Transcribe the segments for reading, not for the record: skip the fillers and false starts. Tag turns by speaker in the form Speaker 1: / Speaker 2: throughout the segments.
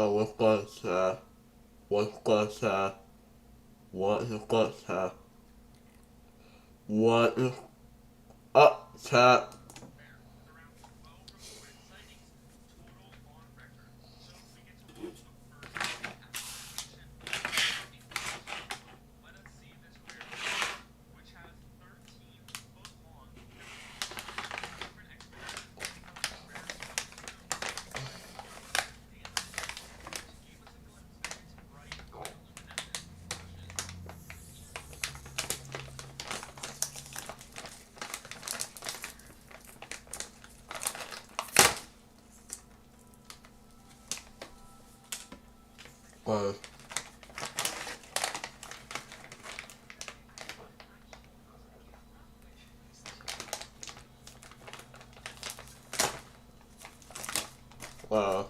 Speaker 1: what's going to, what's going to, what is going to, what is up to, uh, uh,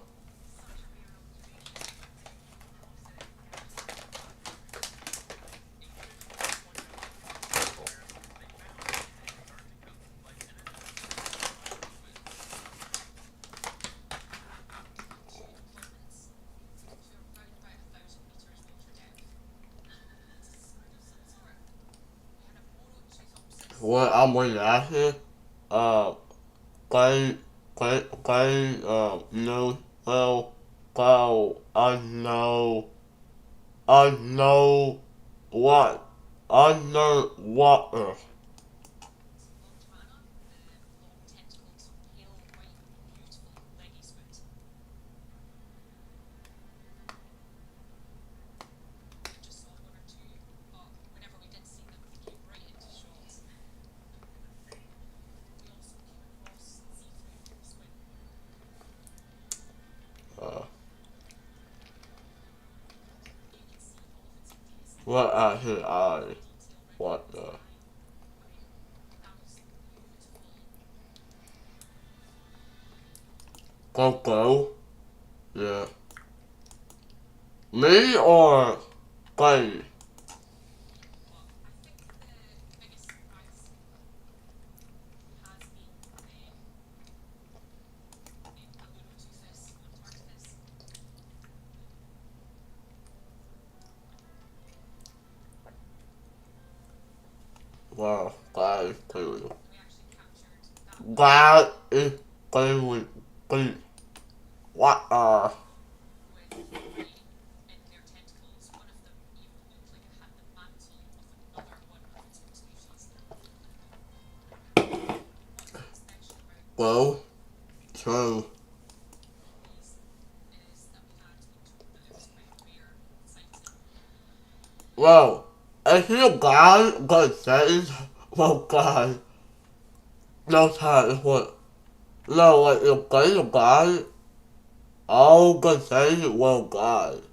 Speaker 1: what I'm going to ask you, uh, no, well, go, I know what, underwater. Uh, what actually what the, go, yeah. Me or Buddy? Well, glad is clearly. Glad is clearly. What, well, true. Well, if you God got says, well, God, no time is what, no, like, if God, all God says, well, God.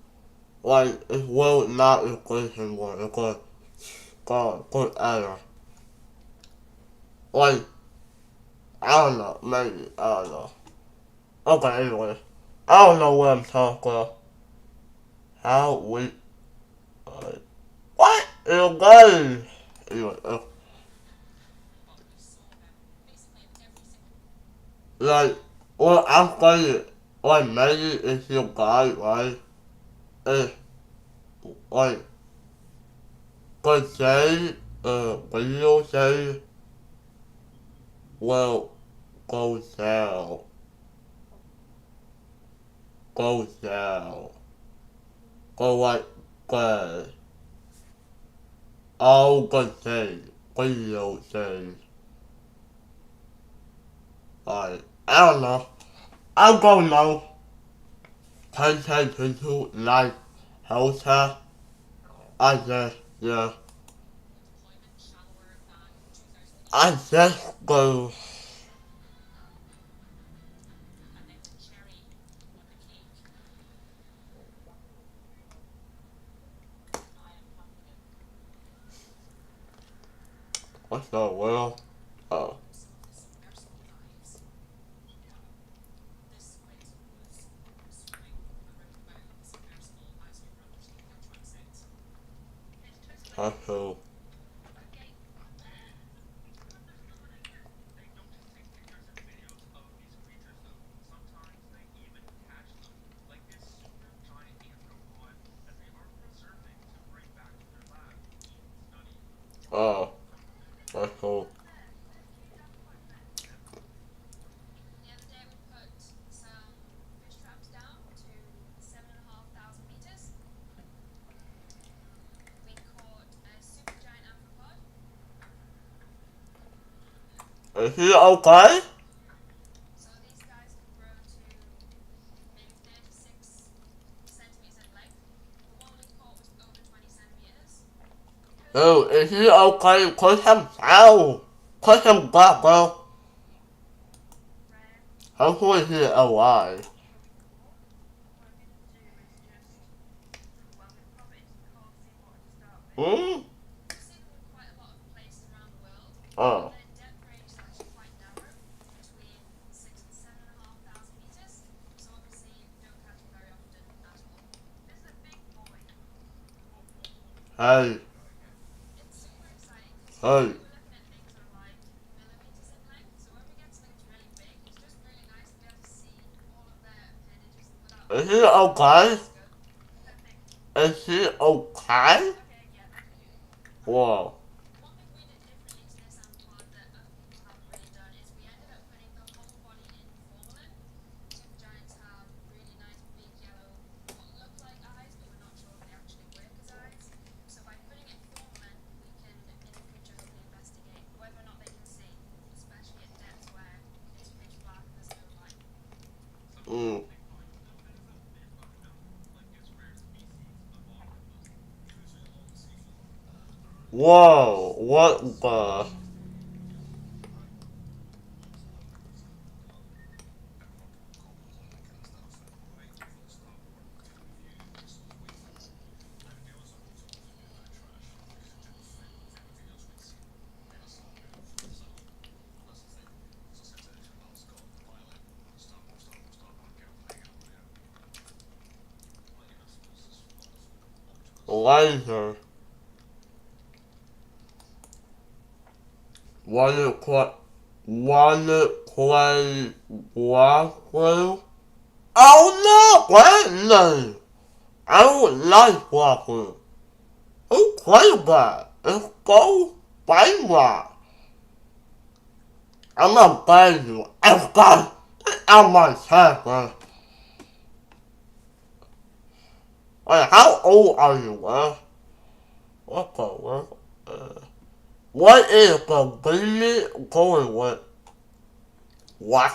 Speaker 1: Like, it will not replace anymore, because God, forever. Like, I don't know, maybe, I don't know. Okay, anyway. I don't know what I'm talking about. How we, what? It'll go. Anyway, like, what I'm saying, like, maybe if you guys, right, if, like, could say, video say, well, go down, go down, go like, good. All good things, video things, like, I don't know. I don't know. Content to like, health, I just, yeah. I just go, what's the world? Oh. Also, Oh, that's cool. Is he okay? Dude, is he okay? Put him down. Put him back, bro. Hopefully he's alive. Hmm? Oh. Hey. Hey. Is he okay? Is he okay? Whoa. Mm. Whoa. What the? Laser. Wanna play? Wanna play Waffle? Oh no! Brandon! I don't like Waffle. Who played that? It's go Baywatch. I'm not playing you. I've got on my server. Wait, how old are you, man? What the world? What is the baby going with? What?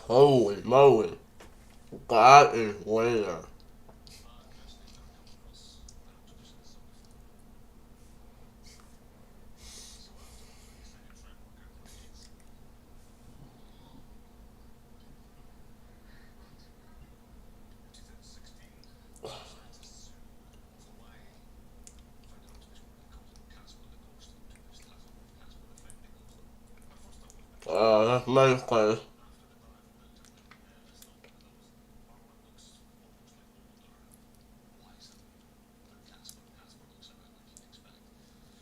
Speaker 1: Holy moly. That is weird. That's my place.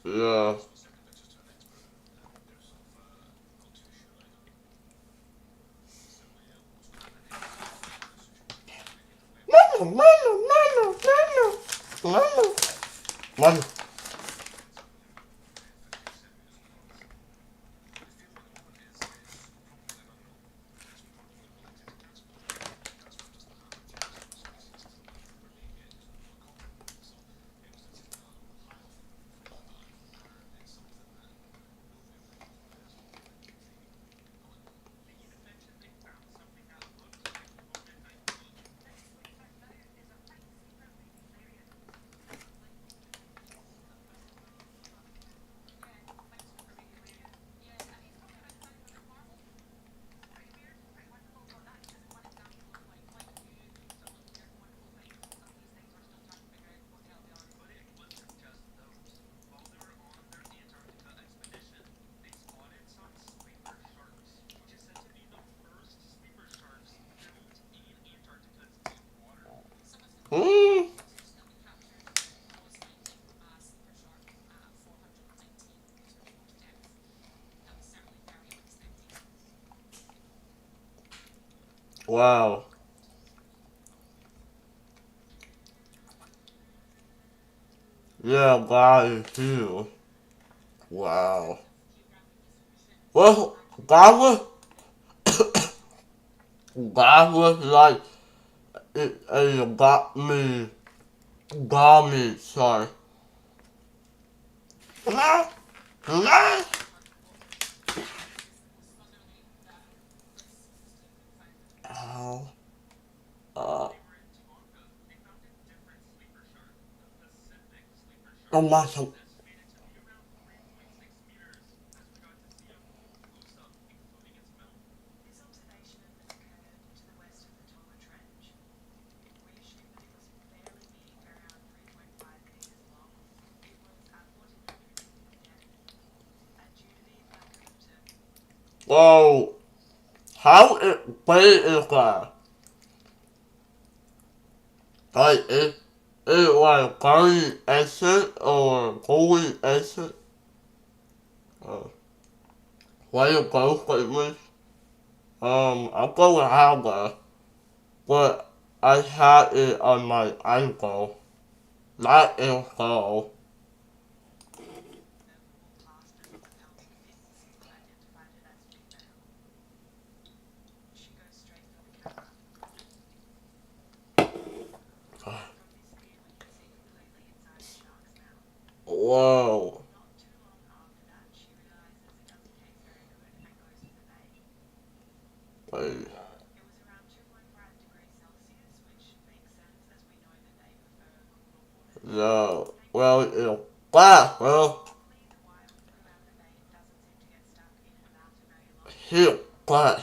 Speaker 1: Yeah. Mano, mano, mano, mano, mano, mano. Hmm. Wow. Yeah, God is huge. Wow. Well, God was like, it got me, sorry. Ow. Uh, oh my God. Whoa. How big is that? Like, is it like burning acid or golden acid? Uh, what are both statements? I'll go with Alba, but I had it on my ankle, not in skull. Whoa. Wait. No. Well, it's black, well, here, black.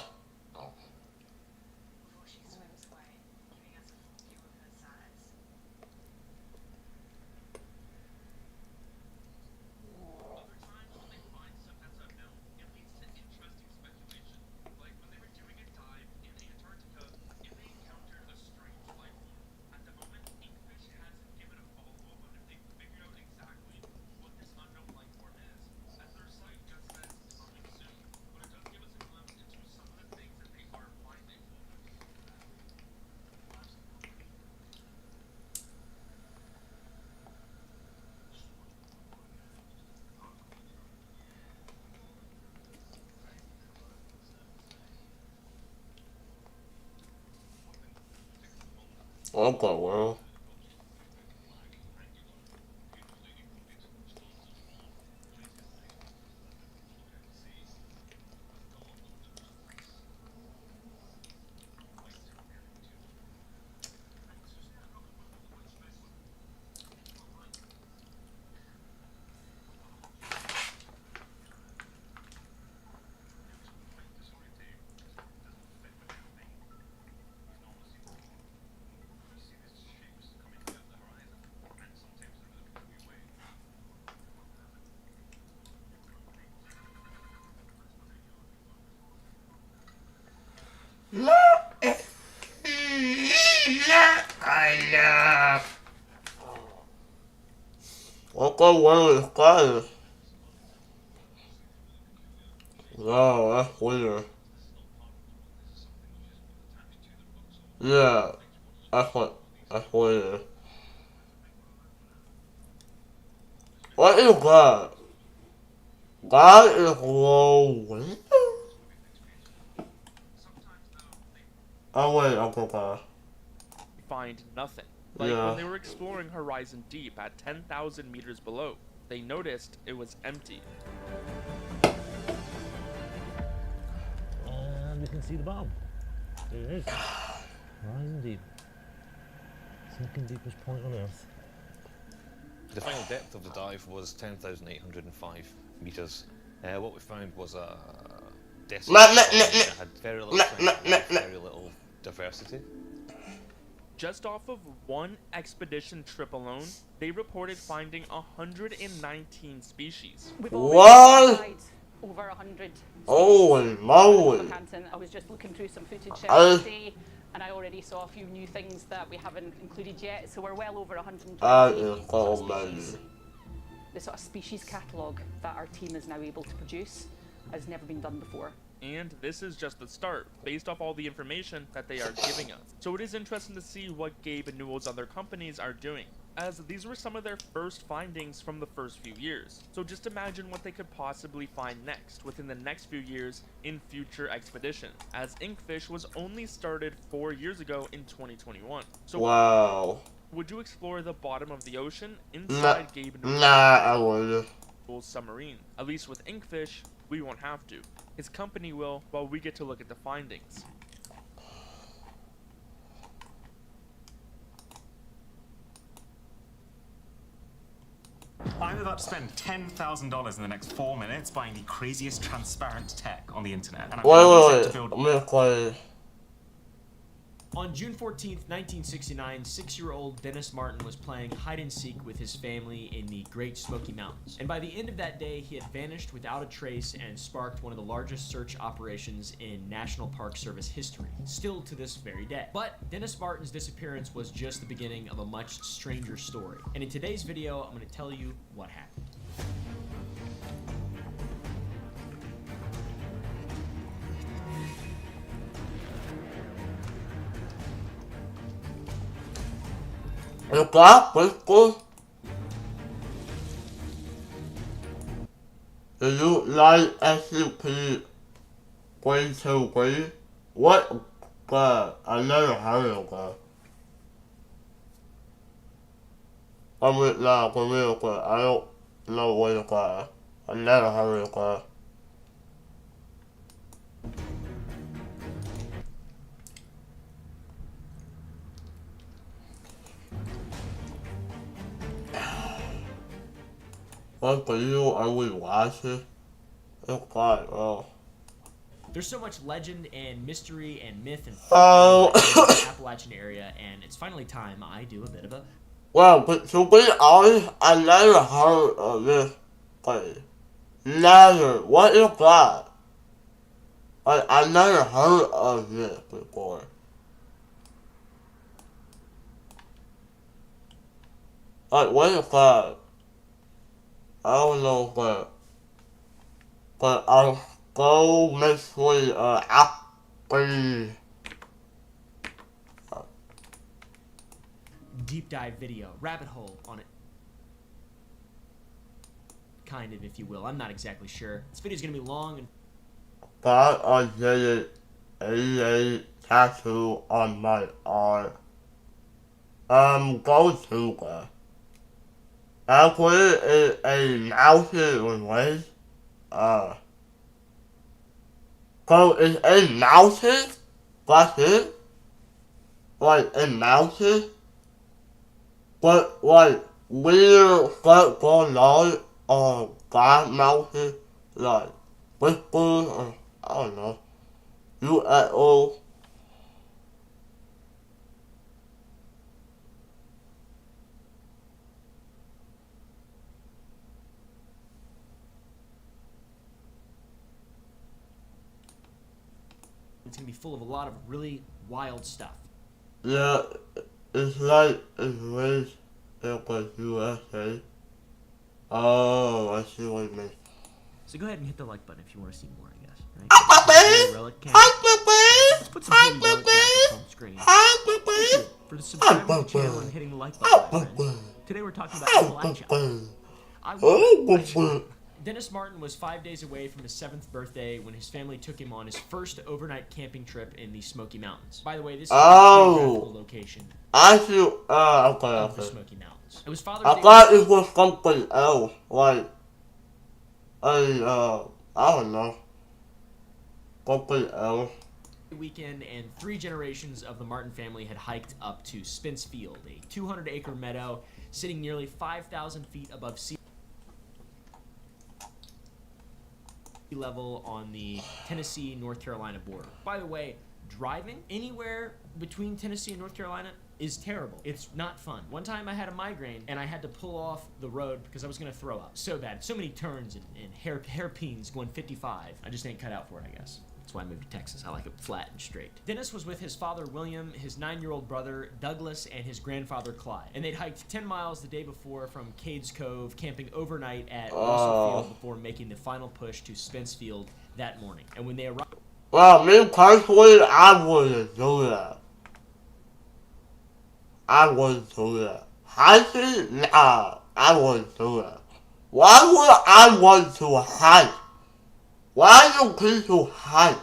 Speaker 1: Okay, well. No, I know. Okay, well, it's got. No, that's weird. Yeah, that's weird. What is God? God is low. Oh wait, Uncle God.
Speaker 2: Find nothing. Like when
Speaker 1: Yeah.
Speaker 2: they were exploring Horizon Deep at 10,000 meters below, they noticed it was empty.
Speaker 3: And we can see the bomb. There it is. Horizon Deep. Second deepest point on Earth.
Speaker 4: The final depth of the dive was 10,805 metres. What we found was a desolate
Speaker 1: Nah, nah, nah,
Speaker 4: environment that had very little
Speaker 1: nah, nah,
Speaker 4: plant
Speaker 1: nah,
Speaker 4: life,
Speaker 1: nah.
Speaker 4: very little diversity.
Speaker 2: Just off of one expedition trip alone, they reported finding 119 species.
Speaker 5: We've already
Speaker 1: What?
Speaker 5: identified over 100
Speaker 1: Holy
Speaker 5: species
Speaker 1: moly.
Speaker 5: in Canton. I was just looking through some footage
Speaker 1: I-
Speaker 5: today, and I already saw a few new things that we haven't included yet. So we're well over 120
Speaker 1: That is
Speaker 5: sort
Speaker 1: so
Speaker 5: of
Speaker 1: many.
Speaker 5: species. The sort of species catalogue that our team is now able to produce has never been done before.
Speaker 2: And this is just the start, based off all the information that they are giving us. So it is interesting to see what Gabe and Newell's other companies are doing. as these were some of their first findings from the first few years. So just imagine what they could possibly find next within the next few years in future expeditions, as Inkfish was only started 4 years ago in 2021. So
Speaker 1: Wow.
Speaker 2: would you explore the bottom of the ocean
Speaker 1: Nah,
Speaker 2: inside Gabe
Speaker 1: I wouldn't.
Speaker 2: Newell's submarine? At least with Inkfish, we won't have to. His company will, while we get to look at the findings.
Speaker 6: I'm about to spend $10,000 in the next 4 minutes buying the craziest transparent tech on the internet. And I'm gonna use it to
Speaker 1: Wait.
Speaker 6: build
Speaker 1: I'm gonna play.
Speaker 7: On June 14th, 1969, 6-year-old Dennis Martin was playing hide-and-seek with his family in the Great Smoky Mountains. And by the end of that day, he had vanished without a trace and sparked one of the largest search operations in National Park Service history, still to this very day. But Dennis Martin's disappearance was just the beginning of a much stranger story. And in today's video, I'm going to tell you what happened.
Speaker 1: Look up, people. Do you like SCP-323? What? God, I never heard of that. I'm with that for real, but I don't know what it's called. I never heard of that. What for you? Are we watching? It's like, oh.
Speaker 7: There's so much legend and mystery and myth and
Speaker 1: Oh.
Speaker 7: folklore in the Appalachian area, and it's finally time I do a bit of a
Speaker 1: Well, but to be honest, I never heard of this place. Never. What is that? I never heard of this before. Like, what is that? I don't know, but I'll go mystery, Apple.
Speaker 7: deep dive video, rabbit hole on it. Kind of, if you will. I'm not exactly sure. This video's gonna be long and
Speaker 1: Got a tattoo on my arm. Go to that. Actually, it's a mountain range. So it's a mountain? That's it? Like a mountain? But like weird stuff going on that mountain? Like whispers or I don't know. UFO.
Speaker 7: it's gonna be full of a lot of really wild stuff.
Speaker 1: Yeah, it's like it's raised in the USA. Oh, I see what you mean.
Speaker 7: So go ahead and hit the like button if you want to see more, I guess. Right?
Speaker 1: Hi,
Speaker 7: Relic cam.
Speaker 1: Hi,
Speaker 7: Let's put some holy relic graphics on screen. Thank you for the subscribing to the channel and hitting the like button, my friend. Today we're talking about Appalachia. I will. Dennis Martin was 5 days away from his 7th birthday when his family took him on his first overnight camping trip in the Smoky Mountains. By the way, this is the geographical location
Speaker 1: I see. Okay,
Speaker 7: of the
Speaker 1: okay.
Speaker 7: Smoky Mountains. It was Father's
Speaker 1: I
Speaker 7: Day.
Speaker 1: thought it was something else, like I don't know, something else.
Speaker 7: Weekend, and 3 generations of the Martin family had hiked up to Spence Field, a 200-acre meadow sitting nearly 5,000 feet above sea level on the Tennessee-North Carolina border. By the way, driving anywhere between Tennessee and North Carolina is terrible. It's not fun. One time I had a migraine and I had to pull off the road because I was gonna throw up. So bad. So many turns and hairpins going 55. I just ain't cut out for it, I guess. That's why I moved to Texas. I like it flat and straight. Dennis was with his father, William, his 9-year-old brother, Douglas, and his grandfather, Clyde. And they'd hiked 10 miles the day before from Cades Cove, camping overnight at Russell Field before making the final push to Spence Field that morning. And when they arrived...
Speaker 1: Well, me personally, I wouldn't do that. I wouldn't do that. Hiking? Nah, I wouldn't do that. Why would I want to hike? Why do people hike?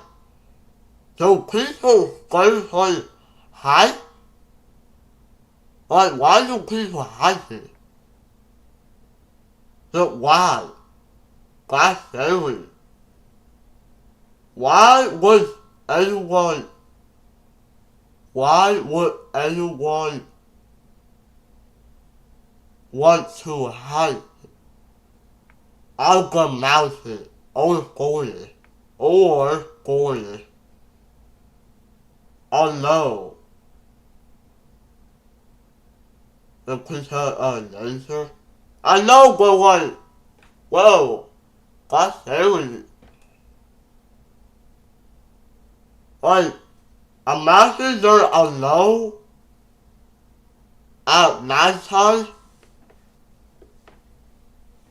Speaker 1: Do people seriously hike? Like, why do people hiking? But why? That's scary. Why would anyone want to hike out the mountain or forest alone? Because of nature? I know, but like, whoa, that's scary. Like, imagine you're alone at nighttime.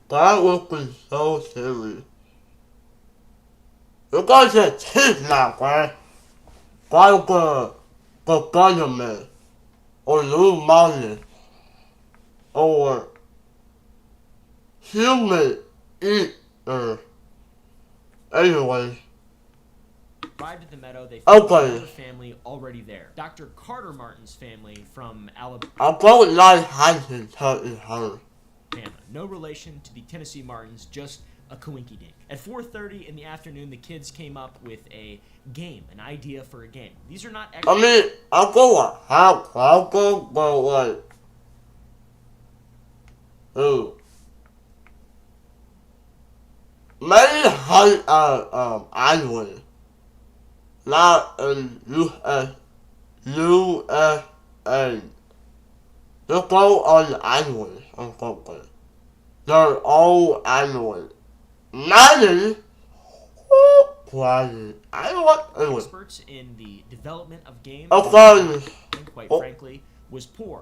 Speaker 1: That would be so scary. You're gonna get kidnapped, man. By the government. Or lose money. Or human eater. Anyway.
Speaker 7: Arrived at the meadow, they found another family already there. Dr. Carter Martin's family from Alabama.
Speaker 1: I don't like hiking in her.
Speaker 7: No relation to the Tennessee Martins, just a coinky dink. At 4:30 in the afternoon, the kids came up with a game, an idea for a game. These are not
Speaker 1: I mean, I'll go a half welcome, but like, maybe hike island, not in USA. Just go on the island or something. Their own island. Maybe.
Speaker 7: Experts in the development of games, and quite frankly, was poor.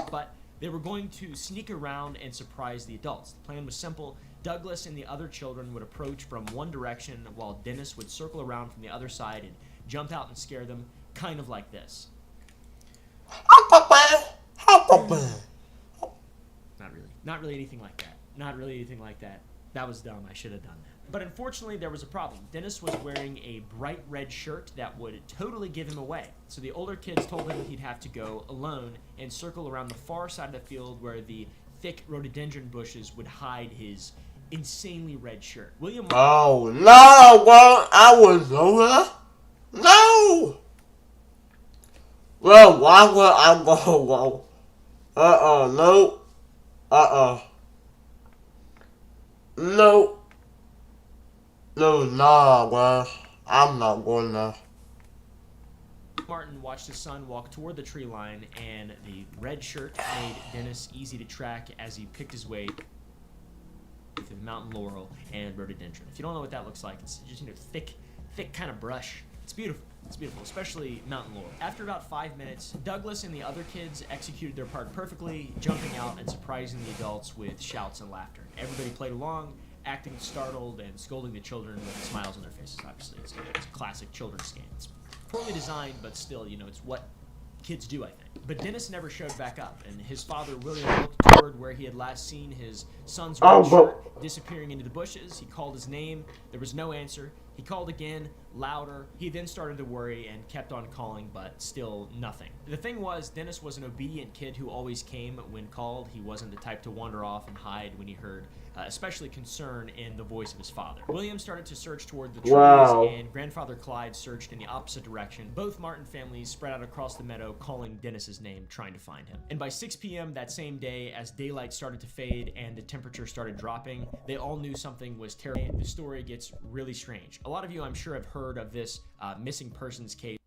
Speaker 7: But they were going to sneak around and surprise the adults. The plan was simple. Douglas and the other children would approach from one direction while Dennis would circle around from the other side and jump out and scare them, kind of like this. Not really anything like that. Not really anything like that. That was dumb. I should have done that. But unfortunately, there was a problem. Dennis was wearing a bright red shirt that would totally give him away. So the older kids told him he'd have to go alone and circle around the far side of the field where the thick rhododendron bushes would hide his insanely red shirt. William...
Speaker 1: Oh, no, well, I was over. No! Well, why would I go? No. No. No, nah, well, I'm not going there.
Speaker 7: Martin watched his son walk toward the tree line, and the red shirt made Dennis easy to track as he picked his way through mountain laurel and rhododendron. If you don't know what that looks like, it's just, thick kind of brush. It's beautiful. It's beautiful, especially mountain laurel. After about 5 minutes, Douglas and the other kids executed their part perfectly, jumping out and surprising the adults with shouts and laughter. Everybody played along, acting startled and scolding the children with smiles on their faces. Obviously, it's a classic children's game. It's poorly designed, but still, it's what kids do, I think. But Dennis never showed back up, and his father, William, looked toward where he had last seen his son's red shirt disappearing into the bushes. He called his name. There was no answer. He called again, louder. He then started to worry and kept on calling, but still nothing. The thing was, Dennis was an obedient kid who always came when called. He wasn't the type to wander off and hide when he heard especially concern in the voice of his father. William started to search toward the trees, and grandfather Clyde searched in the opposite direction. Both Martin families spread out across the meadow, calling Dennis's name, trying to find him. And by 6 p.m. that same day, as daylight started to fade and the temperature started dropping, they all knew something was terrible. The story gets really strange. A lot of you, I'm sure, have heard of this missing persons case.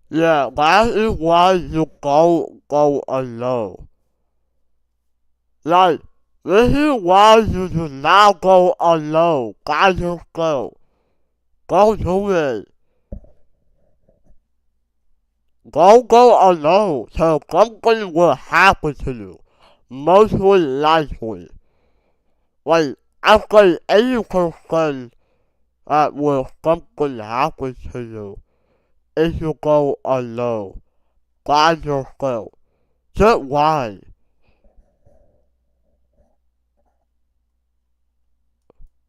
Speaker 1: Yeah, that is why you go alone. Like, this is why you do not go alone. Guys, just go. Go to it. Go alone, so something will happen to you. Most likely. Like, after 80% that will something happen to you if you go alone. find yourself. Just why?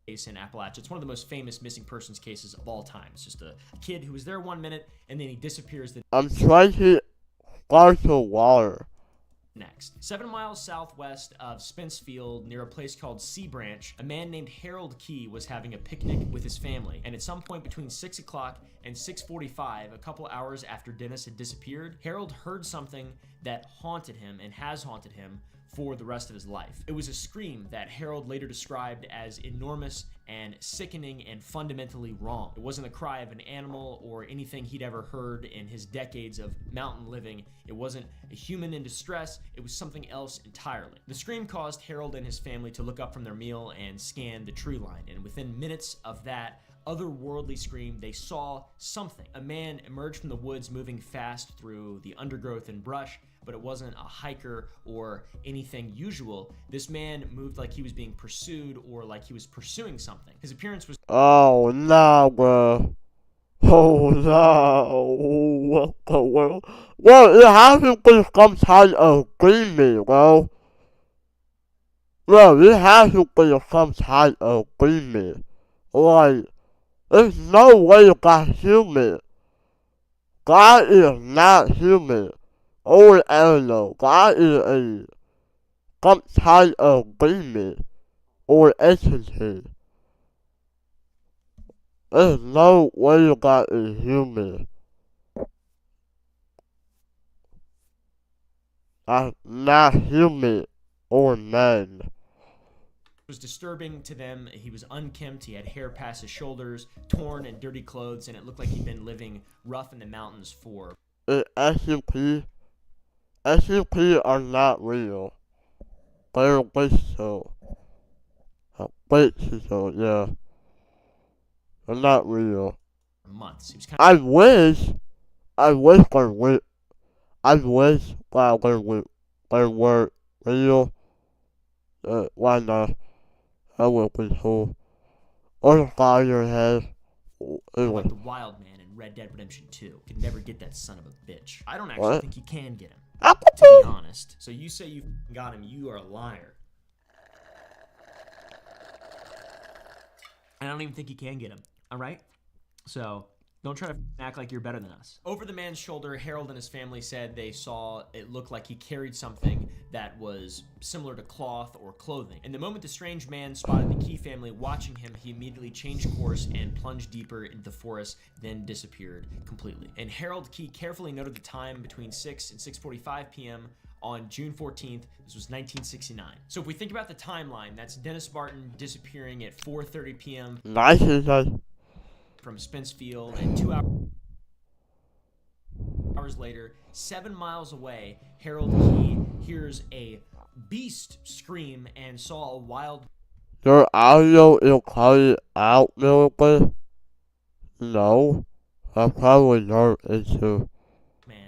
Speaker 7: Case in Appalachia. It's one of the most famous missing persons cases of all time. It's just a kid who was there 1 minute and then he disappears the
Speaker 1: I'm trying to start the water.
Speaker 7: next. 7 miles southwest of Spencefield, near a place called Sea Branch, a man named Harold Key was having a picnic with his family, and at some point between 6 o'clock and 6:45, a couple hours after Dennis had disappeared, Harold heard something that haunted him and has haunted him for the rest of his life. It was a scream that Harold later described as enormous and sickening and fundamentally wrong. It wasn't a cry of an animal or anything he'd ever heard in his decades of mountain living. It wasn't a human in distress. It was something else entirely. The scream caused Harold and his family to look up from their meal and scan the tree line, and within minutes of that otherworldly scream, they saw something. A man emerged from the woods moving fast through the undergrowth and brush, but it wasn't a hiker or anything usual. This man moved like he was being pursued or like he was pursuing something. His appearance was
Speaker 1: Oh no, bro. Oh no. What the world? Well, it has to be some kind of dreaming, bro. Bro, it has to be some kind of dreaming. Like, there's no way that's human. God is not human. Or animal. God is a some kind of demon or entity. There's no way God is human. That's not human or man.
Speaker 7: was disturbing to them. He was unkempt, he had hair past his shoulders, torn and dirty clothes, and it looked like he'd been living rough in the mountains for...
Speaker 1: SCP are not real. They're fictional. Fictional, yeah. They're not real.
Speaker 7: months. He was kind
Speaker 1: I wish they were real. Why not? That would be cool. Or fire your head.
Speaker 7: like the wild man in Red Dead Redemption 2. Could never get that son of a bitch. I don't actually think you can get him, to be honest. So you say you got him, you are a liar. I don't even think you can get him, alright? So, don't try to act like you're better than us. Over the man's shoulder, Harold and his family said they saw it looked like he carried something that was similar to cloth or clothing. And the moment the strange man spotted the Key family watching him, he immediately changed course and plunged deeper into the forest, then disappeared completely. And Harold Key carefully noted the time between 6 and 6:45 p.m. on June 14th. This was 1969. So if we think about the timeline, that's Dennis Martin disappearing at 4:30 p.m. from Spencefield, and 2 hours later, 7 miles away, Harold Key hears a beast scream and saw a wild...
Speaker 1: Your audio is cutting out a little bit? No? I probably know it too.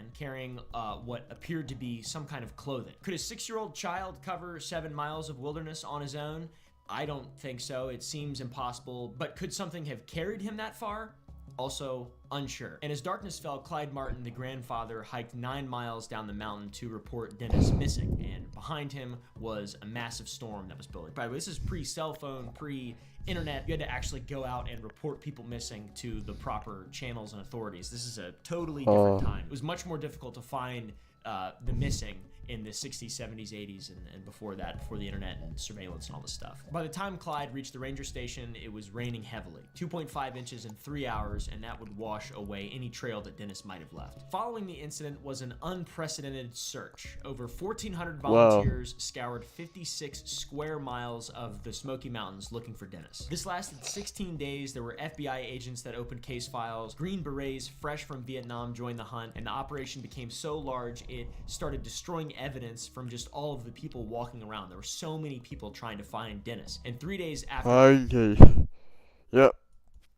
Speaker 7: man carrying what appeared to be some kind of clothing. Could a 6-year-old child cover 7 miles of wilderness on his own? I don't think so. It seems impossible. But could something have carried him that far? Also unsure. And as darkness fell, Clyde Martin, the grandfather, hiked 9 miles down the mountain to report Dennis missing. And behind him was a massive storm that was building. By the way, this is pre-cell phone, pre-internet. You had to actually go out and report people missing to the proper channels and authorities. This is a totally different time. It was much more difficult to find the missing in the 60s, 70s, 80s, and before that, before the internet and surveillance and all this stuff. By the time Clyde reached the ranger station, it was raining heavily, 2.5 inches in 3 hours, and that would wash away any trail that Dennis might have left. Following the incident was an unprecedented search. Over 1,400 volunteers scoured 56 square miles of the Smoky Mountains looking for Dennis. This lasted 16 days. There were FBI agents that opened case files. Green Berets fresh from Vietnam joined the hunt, and the operation became so large it started destroying evidence from just all of the people walking around. There were so many people trying to find Dennis. And 3 days after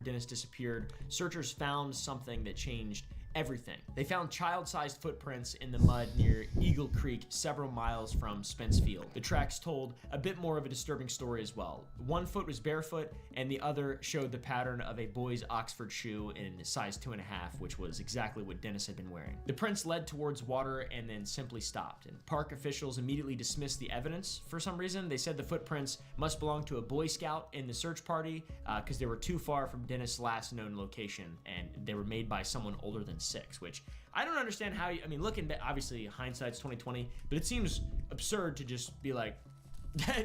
Speaker 7: Dennis disappeared, searchers found something that changed everything. They found child-sized footprints in the mud near Eagle Creek, several miles from Spence Field. The tracks told a bit more of a disturbing story as well. One foot was barefoot, and the other showed the pattern of a boy's Oxford shoe in size 2.5, which was exactly what Dennis had been wearing. The prints led towards water and then simply stopped, and park officials immediately dismissed the evidence for some reason. They said the footprints must belong to a Boy Scout in the search party because they were too far from Dennis' last known location, and they were made by someone older than 6, which I don't understand how I mean, looking back, obviously hindsight's 2020, but it seems absurd to just be like,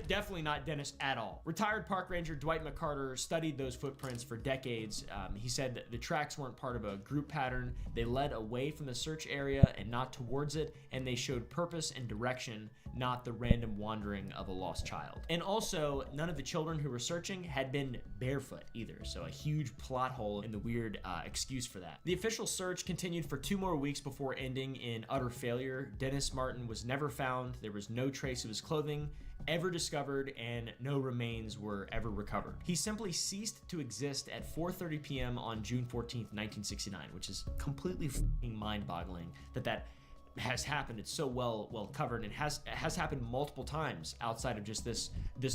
Speaker 7: definitely not Dennis at all. Retired park ranger Dwight McCarter studied those footprints for decades. He said that the tracks weren't part of a group pattern. They led away from the search area and not towards it, and they showed purpose and direction, not the random wandering of a lost child. And also, none of the children who were searching had been barefoot either, so a huge plot hole in the weird excuse for that. The official search continued for 2 more weeks before ending in utter failure. Dennis Martin was never found. There was no trace of his clothing ever discovered, and no remains were ever recovered. He simply ceased to exist at 4:30 p.m. on June 14th, 1969, which is completely f***ing mind-boggling that has happened. It's so well covered, and has happened multiple times outside of just this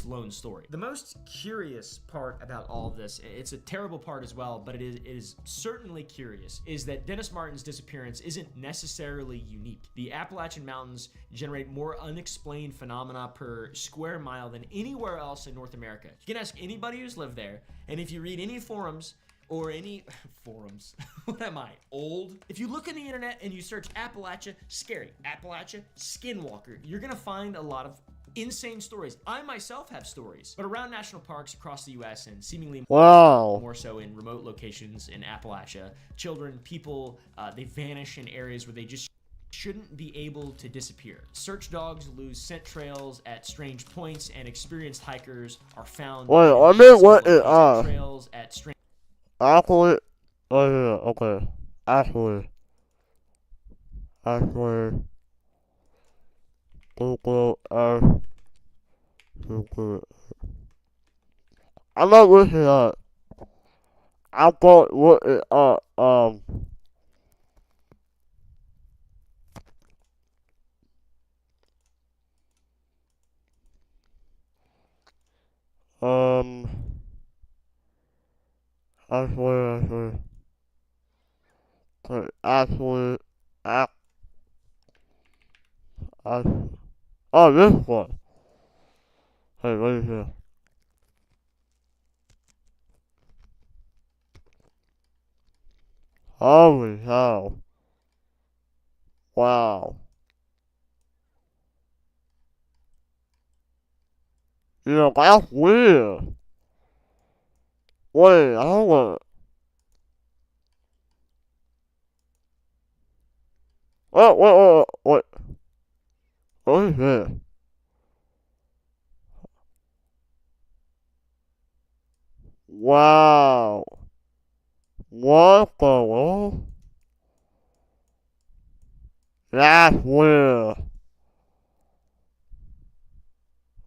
Speaker 7: lone story. The most curious part about all of this, it's a terrible part as well, but it is certainly curious, is that Dennis Martin's disappearance isn't necessarily unique. The Appalachian Mountains generate more unexplained phenomena per square mile than anywhere else in North America. You can ask anybody who's lived there, and if you read any forums, or any forums. What am I, old? If you look on the internet and you search Appalachia, scary, Appalachia, skinwalker, you're gonna find a lot of insane stories. I myself have stories, but around national parks across the US and seemingly more so in remote locations in Appalachia, children, people, they vanish in areas where they just shouldn't be able to disappear. Search dogs lose scent trails at strange points, and experienced hikers are found trails at strange
Speaker 1: Actually, oh yeah, okay. Actually, Google Earth, I'm not looking at. I'm going to look it up. Actually, oh, this one. Hey, right here. Holy hell. Wow. You know, that's weird. Wait, hold on. Wait. What is this? Wow. What the world? That's weird.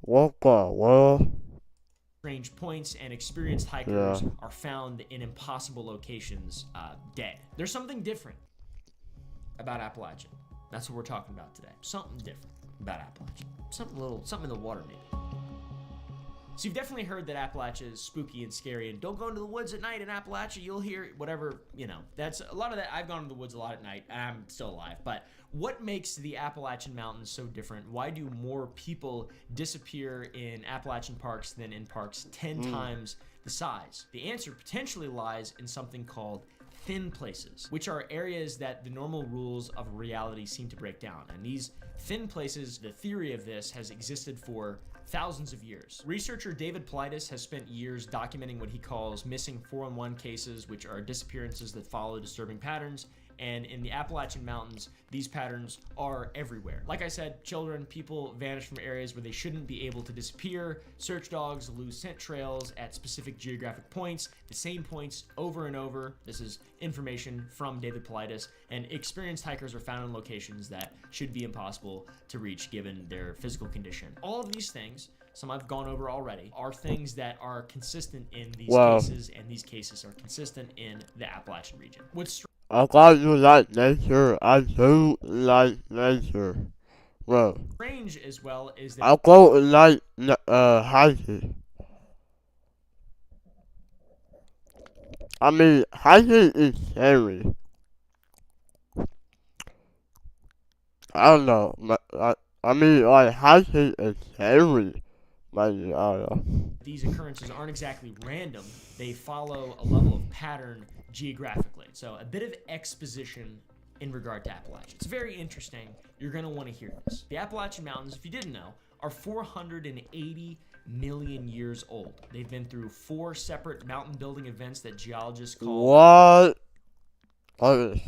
Speaker 1: What the world?
Speaker 7: Strange points, and experienced hikers are found in impossible locations, dead. There's something different about Appalachian. That's what we're talking about today. Something different about Appalachian. Something in the water maybe. So you've definitely heard that Appalachia is spooky and scary, and don't go into the woods at night in Appalachia. You'll hear whatever, that's a lot of that. I've gone into the woods a lot at night, and I'm still alive. But what makes the Appalachian Mountains so different? Why do more people disappear in Appalachian parks than in parks 10 times the size? The answer potentially lies in something called thin places, which are areas that the normal rules of reality seem to break down. And these thin places, the theory of this has existed for thousands of years. Researcher David Politis has spent years documenting what he calls missing 411 cases, which are disappearances that follow disturbing patterns. And in the Appalachian Mountains, these patterns are everywhere. Like I said, children, people vanish from areas where they shouldn't be able to disappear. Search dogs lose scent trails at specific geographic points, the same points over and over. This is information from David Politis. And experienced hikers are found in locations that should be impossible to reach given their physical condition. All of these things, some I've gone over already, are things that are consistent in these cases, and these cases are consistent in the Appalachian region.
Speaker 1: I thought you like nature. I do like nature. Well,
Speaker 7: Strange as well is that
Speaker 1: I go like hiking. I mean, hiking is scary. I don't know. I mean, like hiking is scary. Like, I don't know.
Speaker 7: these occurrences aren't exactly random. They follow a level of pattern geographically. So a bit of exposition in regard to Appalachia. It's very interesting. You're going to want to hear this. The Appalachian Mountains, if you didn't know, are 480 million years old. They've been through 4 separate mountain building events that geologists call
Speaker 1: What? Okay.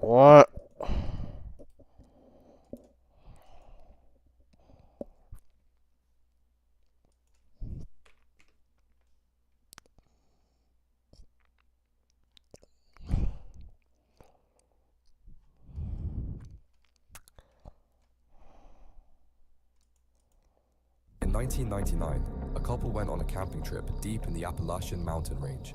Speaker 1: What?
Speaker 8: In 1999, a couple went on a camping trip deep in the Appalachian mountain range.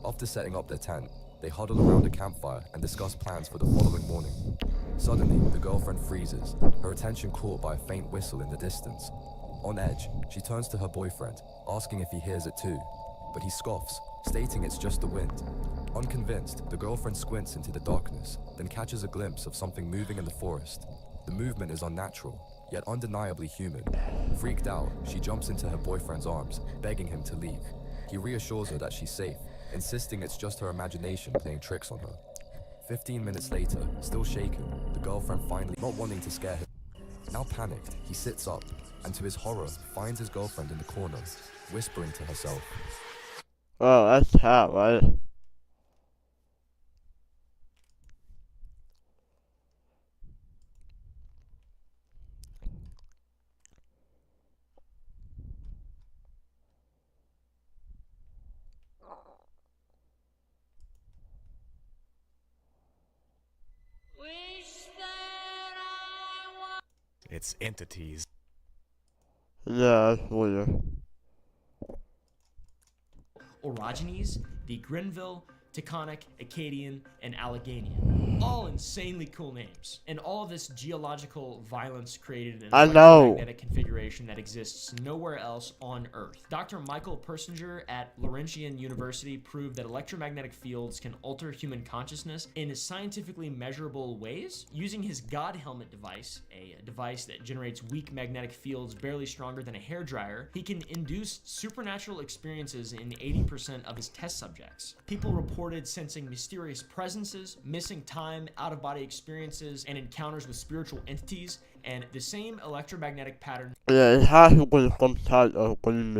Speaker 8: After setting up their tent, they huddle around a campfire and discuss plans for the following morning. Suddenly, the girlfriend freezes, her attention caught by a faint whistle in the distance. On edge, she turns to her boyfriend, asking if he hears it too, but he scoffs, stating it's just the wind. Unconvinced, the girlfriend squints into the darkness, then catches a glimpse of something moving in the forest. The movement is unnatural, yet undeniably human. Freaked out, she jumps into her boyfriend's arms, begging him to leave. He reassures her that she's safe, insisting it's just her imagination playing tricks on her. 15 minutes later, still shaken, the girlfriend finally, not wanting to scare him. Now panicked, he sits up, and to his horror, finds his girlfriend in the corner, whispering to herself.
Speaker 1: Oh, that's hot, right?
Speaker 6: It's entities.
Speaker 1: Yeah, that's weird.
Speaker 7: Orogenes, the Grenville, Taconic, Acadian, and Alleghenian. All insanely cool names. And all this geological violence created an electromagnetic configuration that exists nowhere else on Earth. Dr. Michael Persinger at Laurentian University proved that electromagnetic fields can alter human consciousness in scientifically measurable ways. Using his God Helmet device, a device that generates weak magnetic fields barely stronger than a hairdryer, he can induce supernatural experiences in 80% of his test subjects. People reported sensing mysterious presences, missing time, out-of-body experiences, and encounters with spiritual entities, and the same electromagnetic pattern
Speaker 1: Yeah, it has to be some type of green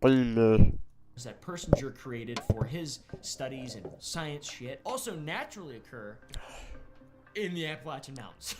Speaker 7: that Persinger created for his studies and science shit also naturally occur in the Appalachian Mountains.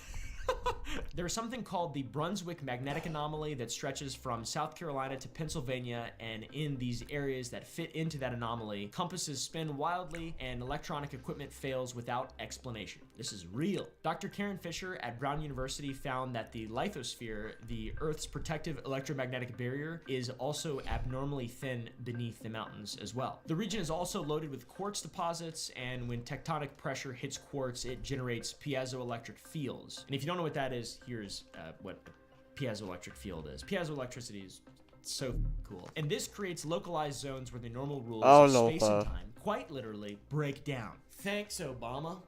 Speaker 7: There's something called the Brunswick magnetic anomaly that stretches from South Carolina to Pennsylvania, and in these areas that fit into that anomaly, compasses spin wildly and electronic equipment fails without explanation. This is real. Dr. Karen Fisher at Brown University found that the lithosphere, the Earth's protective electromagnetic barrier, is also abnormally thin beneath the mountains as well. The region is also loaded with quartz deposits, and when tectonic pressure hits quartz, it generates piezoelectric fields. And if you don't know what that is, here's what a piezoelectric field is. Piezoelectricity is so cool. And this creates localized zones where the normal rules of space and time quite literally break down. Thanks, Obama.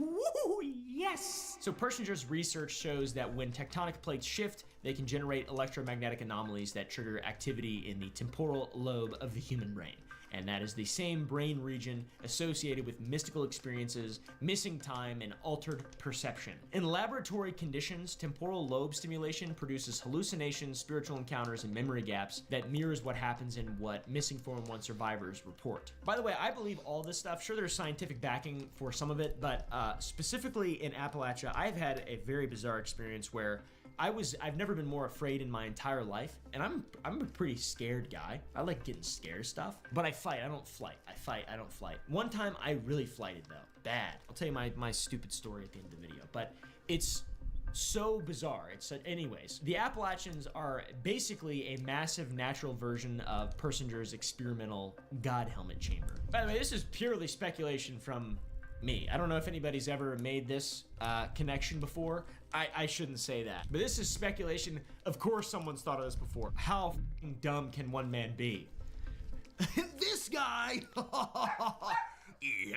Speaker 7: Ooh, yes! So Persinger's research shows that when tectonic plates shift, they can generate electromagnetic anomalies that trigger activity in the temporal lobe of the human brain. And that is the same brain region associated with mystical experiences, missing time, and altered perception. In laboratory conditions, temporal lobe stimulation produces hallucinations, spiritual encounters, and memory gaps that mirrors what happens in what missing 411 survivors report. By the way, I believe all this stuff. Sure, there's scientific backing for some of it, but specifically in Appalachia, I've had a very bizarre experience where I've never been more afraid in my entire life, and I'm a pretty scared guy. I like getting scared of stuff, but I fight, I don't flight. I fight, I don't flight. One time I really flighted though, bad. I'll tell you my stupid story at the end of the video, but it's so bizarre. Anyways, the Appalachians are basically a massive natural version of Persinger's experimental God helmet chamber. By the way, this is purely speculation from me. I don't know if anybody's ever made this connection before. I shouldn't say that. But this is speculation. Of course someone's thought of this before. How f***ing dumb can one man be? This guy! Yeah!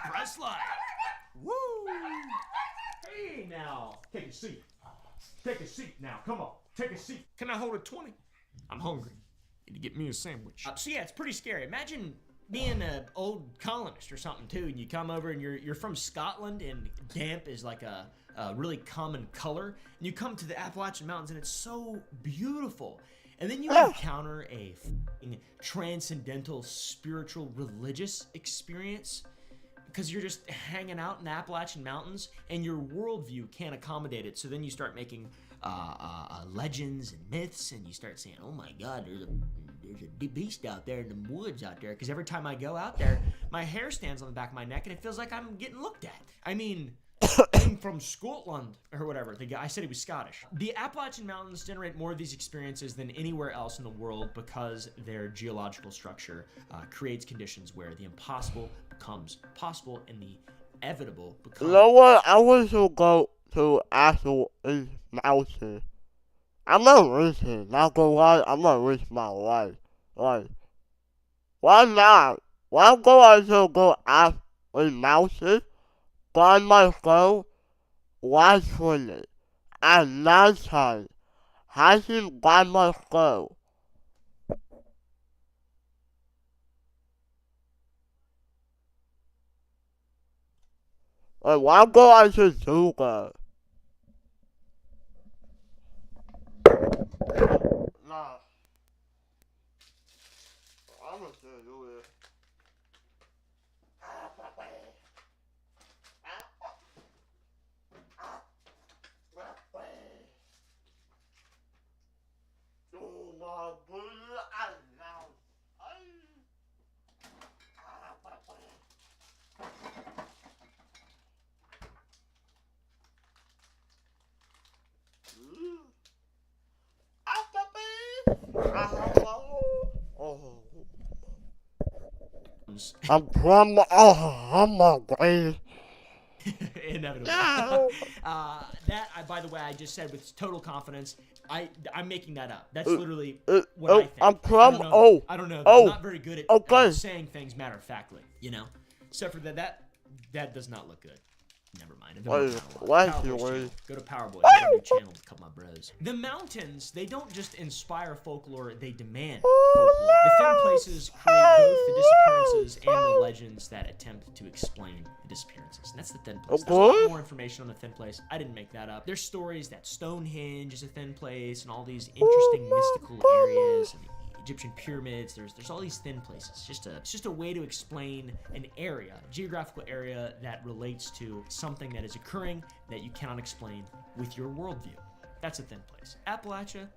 Speaker 7: Press like! Woo! Hey now! Take a seat. Take a seat now. Come on. Take a seat. Can I hold a 20? I'm hungry. Need to get me a sandwich. So yeah, it's pretty scary. Imagine being an old colonist or something too, and you come over and you're from Scotland, and damp is like a really common color, and you come to the Appalachian Mountains and it's so beautiful, and then you encounter a transcendental, spiritual, religious experience because you're just hanging out in the Appalachian Mountains and your worldview can't accommodate it. So then you start making legends and myths, and you start saying, oh my God, there's a beast out there in the woods out there, because every time I go out there, my hair stands on the back of my neck and it feels like I'm getting looked at. I mean, I'm from Scotland or whatever. The guy said he was Scottish. The Appalachian Mountains generate more of these experiences than anywhere else in the world because their geological structure creates conditions where the impossible becomes possible and the inevitable becomes...
Speaker 1: You know what? I want to go to actual mountain. I'm not racing, not gonna lie, I'm not racing my life. Like, why not? Why go out to go out a mountain by myself, watching it at nighttime, hiking by myself? Like, why go out to do that? Nah. I'm just gonna do it. Oh my goodness, I know. I'm from I'm hungry.
Speaker 7: Inevitable.
Speaker 1: No.
Speaker 7: By the way, I just said with total confidence. I'm making that up. That's literally what I think.
Speaker 1: I'm from
Speaker 7: I don't know. I'm not very good at saying things matter of factly. You know, except for that does not look good. Never mind.
Speaker 1: Why is you
Speaker 7: Go to Powerboy. Go to new channel to cut my bros. The mountains, they don't just inspire folklore, they demand folklore. The thin places create both the disappearances and the legends that attempt to explain the disappearances. And that's the thin place. There's a lot more information on the thin place. I didn't make that up. There's stories that Stonehenge is a thin place and all these interesting mystical areas and Egyptian pyramids. There's all these thin places. It's just a way to explain an area, a geographical area that relates to something that is occurring that you cannot explain with your worldview. That's a thin place. Appalachia,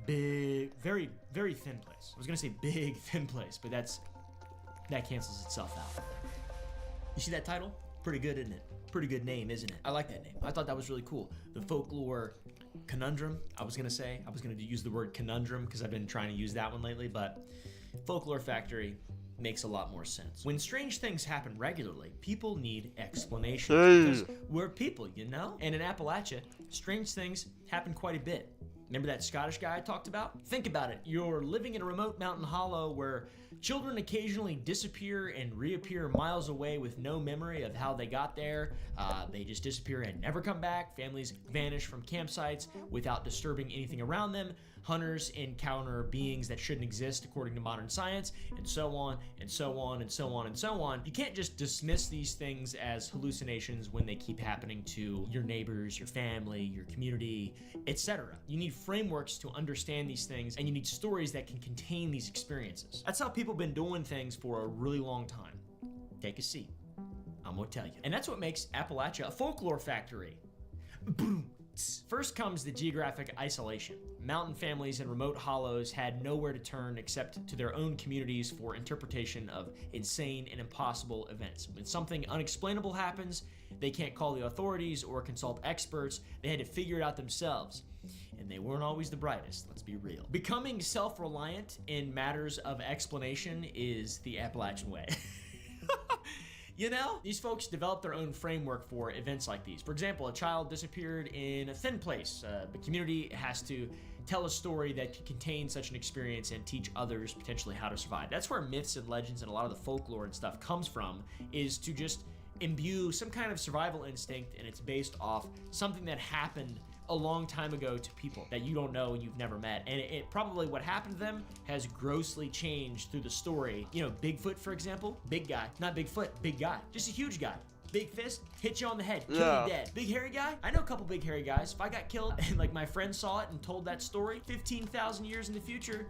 Speaker 7: big, very, very thin place. I was gonna say big, thin place, but that cancels itself out. You see that title? Pretty good, isn't it? Pretty good name, isn't it? I like that name. I thought that was really cool. The folklore conundrum, I was gonna use the word conundrum because I've been trying to use that one lately, but folklore factory makes a lot more sense. When strange things happen regularly, people need explanations because we're people, you know? And in Appalachia, strange things happen quite a bit. Remember that Scottish guy I talked about? Think about it. You're living in a remote mountain hollow where children occasionally disappear and reappear miles away with no memory of how they got there. They just disappear and never come back. Families vanish from campsites without disturbing anything around them. Hunters encounter beings that shouldn't exist according to modern science, and so on, and so on, and so on, and so on. You can't just dismiss these things as hallucinations when they keep happening to your neighbors, your family, your community, etc. You need frameworks to understand these things, and you need stories that can contain these experiences. That's how people have been doing things for a really long time. Take a seat. I'm gonna tell you. And that's what makes Appalachia a folklore factory. Boom. States. First comes the geographic isolation. Mountain families in remote hollows had nowhere to turn except to their own communities for interpretation of insane and impossible events. When something unexplainable happens, they can't call the authorities or consult experts. They had to figure it out themselves. And they weren't always the brightest, let's be real. Becoming self-reliant in matters of explanation is the Appalachian way. You know, these folks develop their own framework for events like these. For example, a child disappeared in a thin place. The community has to tell a story that can contain such an experience and teach others potentially how to survive. That's where myths and legends and a lot of the folklore and stuff comes from, is to just imbue some kind of survival instinct, and it's based off something that happened a long time ago to people that you don't know and you've never met. And it probably what happened to them has grossly changed through the story. You know, Bigfoot, for example, big guy, not Bigfoot, big guy, just a huge guy. Big fist, hit you on the head, kill you dead. Big hairy guy, I know a couple big hairy guys. If I got killed and like my friend saw it and told that story 15,000 years in the future,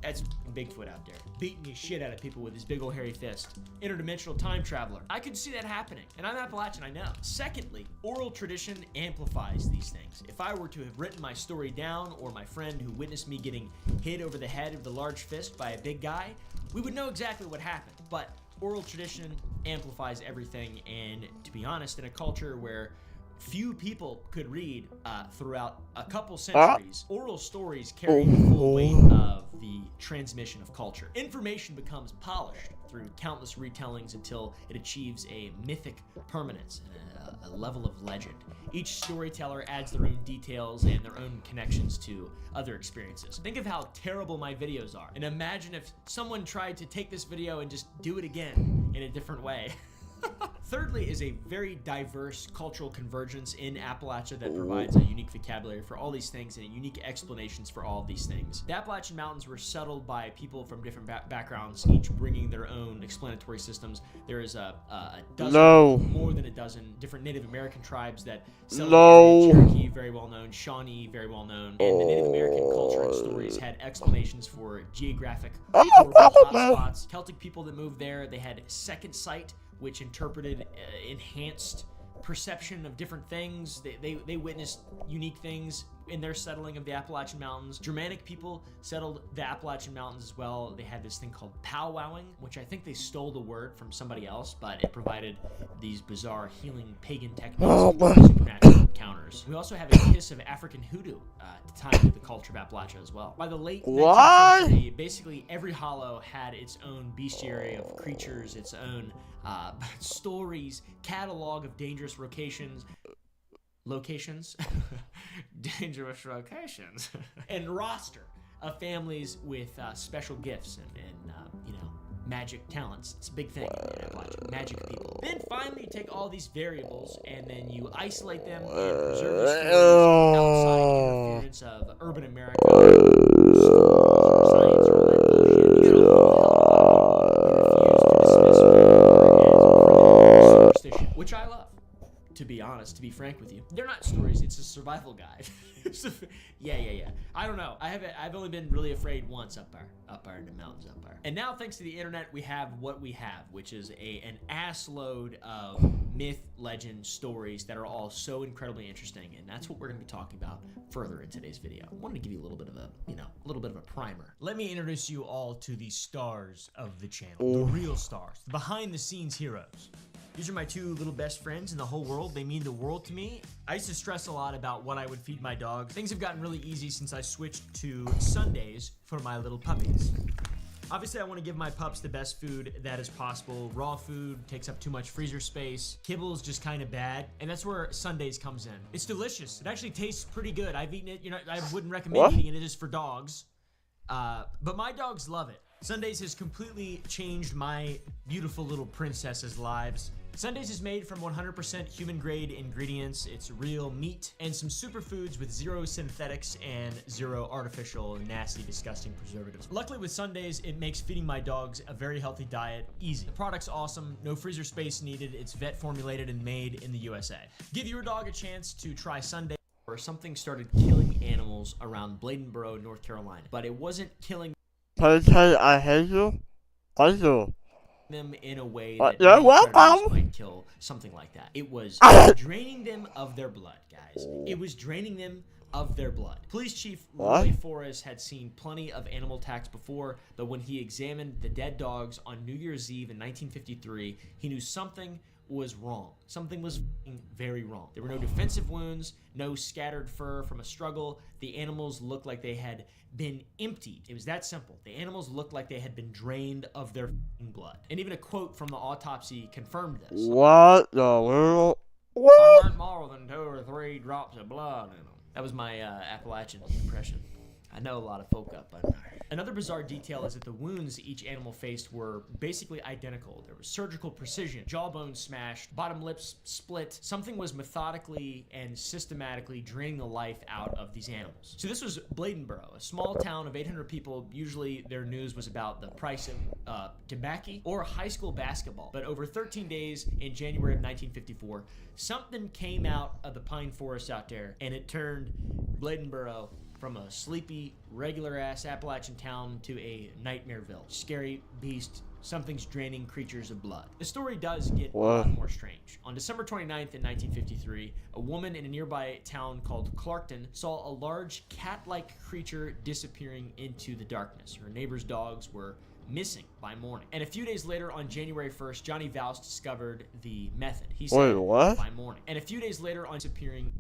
Speaker 7: that's Bigfoot out there, beating the shit out of people with his big old hairy fist. Interdimensional time traveler. I could see that happening, and I'm Appalachian, I know. Secondly, oral tradition amplifies these things. If I were to have written my story down, or my friend who witnessed me getting hit over the head with a large fist by a big guy, we would know exactly what happened. But oral tradition amplifies everything, and to be honest, in a culture where few people could read throughout a couple centuries, oral stories carry the full weight of the transmission of culture. Information becomes polished through countless retellings until it achieves a mythic permanence, a level of legend. Each storyteller adds their own details and their own connections to other experiences. Think of how terrible my videos are, and imagine if someone tried to take this video and just do it again in a different way. Thirdly is a very diverse cultural convergence in Appalachia that provides a unique vocabulary for all these things and unique explanations for all of these things. The Appalachian Mountains were settled by people from different backgrounds, each bringing their own explanatory systems. There is a dozen, more than a dozen different Native American tribes that settled in Cherokee, very well known, Shawnee, very well known, and the Native American culture and stories had explanations for geographic hotspots. Celtic people that moved there, they had second sight, which interpreted enhanced perception of different things. They witnessed unique things in their settling of the Appalachian Mountains. Germanic people settled the Appalachian Mountains as well. They had this thing called powwowing, which I think they stole the word from somebody else, but it provided these bizarre healing pagan techniques and supernatural encounters. We also have a kiss of African hoodoo to tie into the culture of Appalachia as well. By the late 19th century, basically every hollow had its own bestiary of creatures, its own stories, catalog of dangerous dangerous locations, and roster of families with special gifts and you know, magic talents. It's a big thing in Appalachia, magic people. Then finally you take all these variables and then you isolate them and preserve the stories outside interference of urban America, science, or all that bullshit. You gotta refuse to dismiss superstition, which I love. To be honest, to be frank with you, they're not stories, it's a survival guide. Yeah. I don't know. I've only been really afraid once up there in the mountains up there. And now, thanks to the internet, we have what we have, which is an ass load of myth, legend, stories that are all so incredibly interesting, and that's what we're going to be talking about further in today's video. I wanted to give you a little bit of a primer. Let me introduce you all to the stars of the channel, the real stars, the behind-the-scenes heroes. These are my two little best friends in the whole world. They mean the world to me. I used to stress a lot about what I would feed my dog. Things have gotten really easy since I switched to Sundays for my little puppies. Obviously, I want to give my pups the best food that is possible. Raw food takes up too much freezer space. Kibble is just kind of bad, and that's where Sundays comes in. It's delicious. It actually tastes pretty good. I've eaten it. You know, I wouldn't recommend eating it. It is for dogs, but my dogs love it. Sundays has completely changed my beautiful little princesses' lives. Sundays is made from 100% human-grade ingredients. It's real meat and some superfoods with zero synthetics and zero artificial, nasty, disgusting preservatives. Luckily with Sundays, it makes feeding my dogs a very healthy diet easy. The product's awesome, no freezer space needed. It's vet formulated and made in the USA. Give your dog a chance to try Sundays. Or something started killing animals around Bladenboro, North Carolina, but it wasn't killing.
Speaker 1: I hate you. Thank you.
Speaker 7: them in a way
Speaker 1: You're
Speaker 7: that many predators
Speaker 1: welcome.
Speaker 7: might kill something like that. It was draining them of their blood, guys. It was draining them of their blood. Police Chief
Speaker 1: What?
Speaker 7: Roy Forrest had seen plenty of animal attacks before, but when he examined the dead dogs on New Year's Eve in 1953, he knew something was wrong. Something was very wrong. There were no defensive wounds, no scattered fur from a struggle. The animals looked like they had been emptied. It was that simple. The animals looked like they had been drained of their blood. And even a quote from the autopsy confirmed this.
Speaker 1: What the world?
Speaker 7: There
Speaker 1: What?
Speaker 7: weren't more than 2 or 3 drops of blood in them. That was my Appalachian impression. I know a lot of folk up under. Another bizarre detail is that the wounds each animal faced were basically identical. There was surgical precision, jawbone smashed, bottom lips split. Something was methodically and systematically draining the life out of these animals. So this was Bladenboro, a small town of 800 people. Usually their news was about the price of tobacco or high school basketball. But over 13 days in January of 1954, something came out of the pine forest out there, and it turned Bladenboro from a sleepy, regular-ass Appalachian town to a nightmareville. Scary beast, something's draining creatures of blood. The story does get a lot more strange. On December 29th in 1953, a woman in a nearby town called Clarkton saw a large cat-like creature disappearing into the darkness. Her neighbor's dogs were missing by morning. And a few days later, on January 1st, Johnny Vous discovered the method. He said,
Speaker 1: what?
Speaker 7: by morning. And a few days later, on disappearing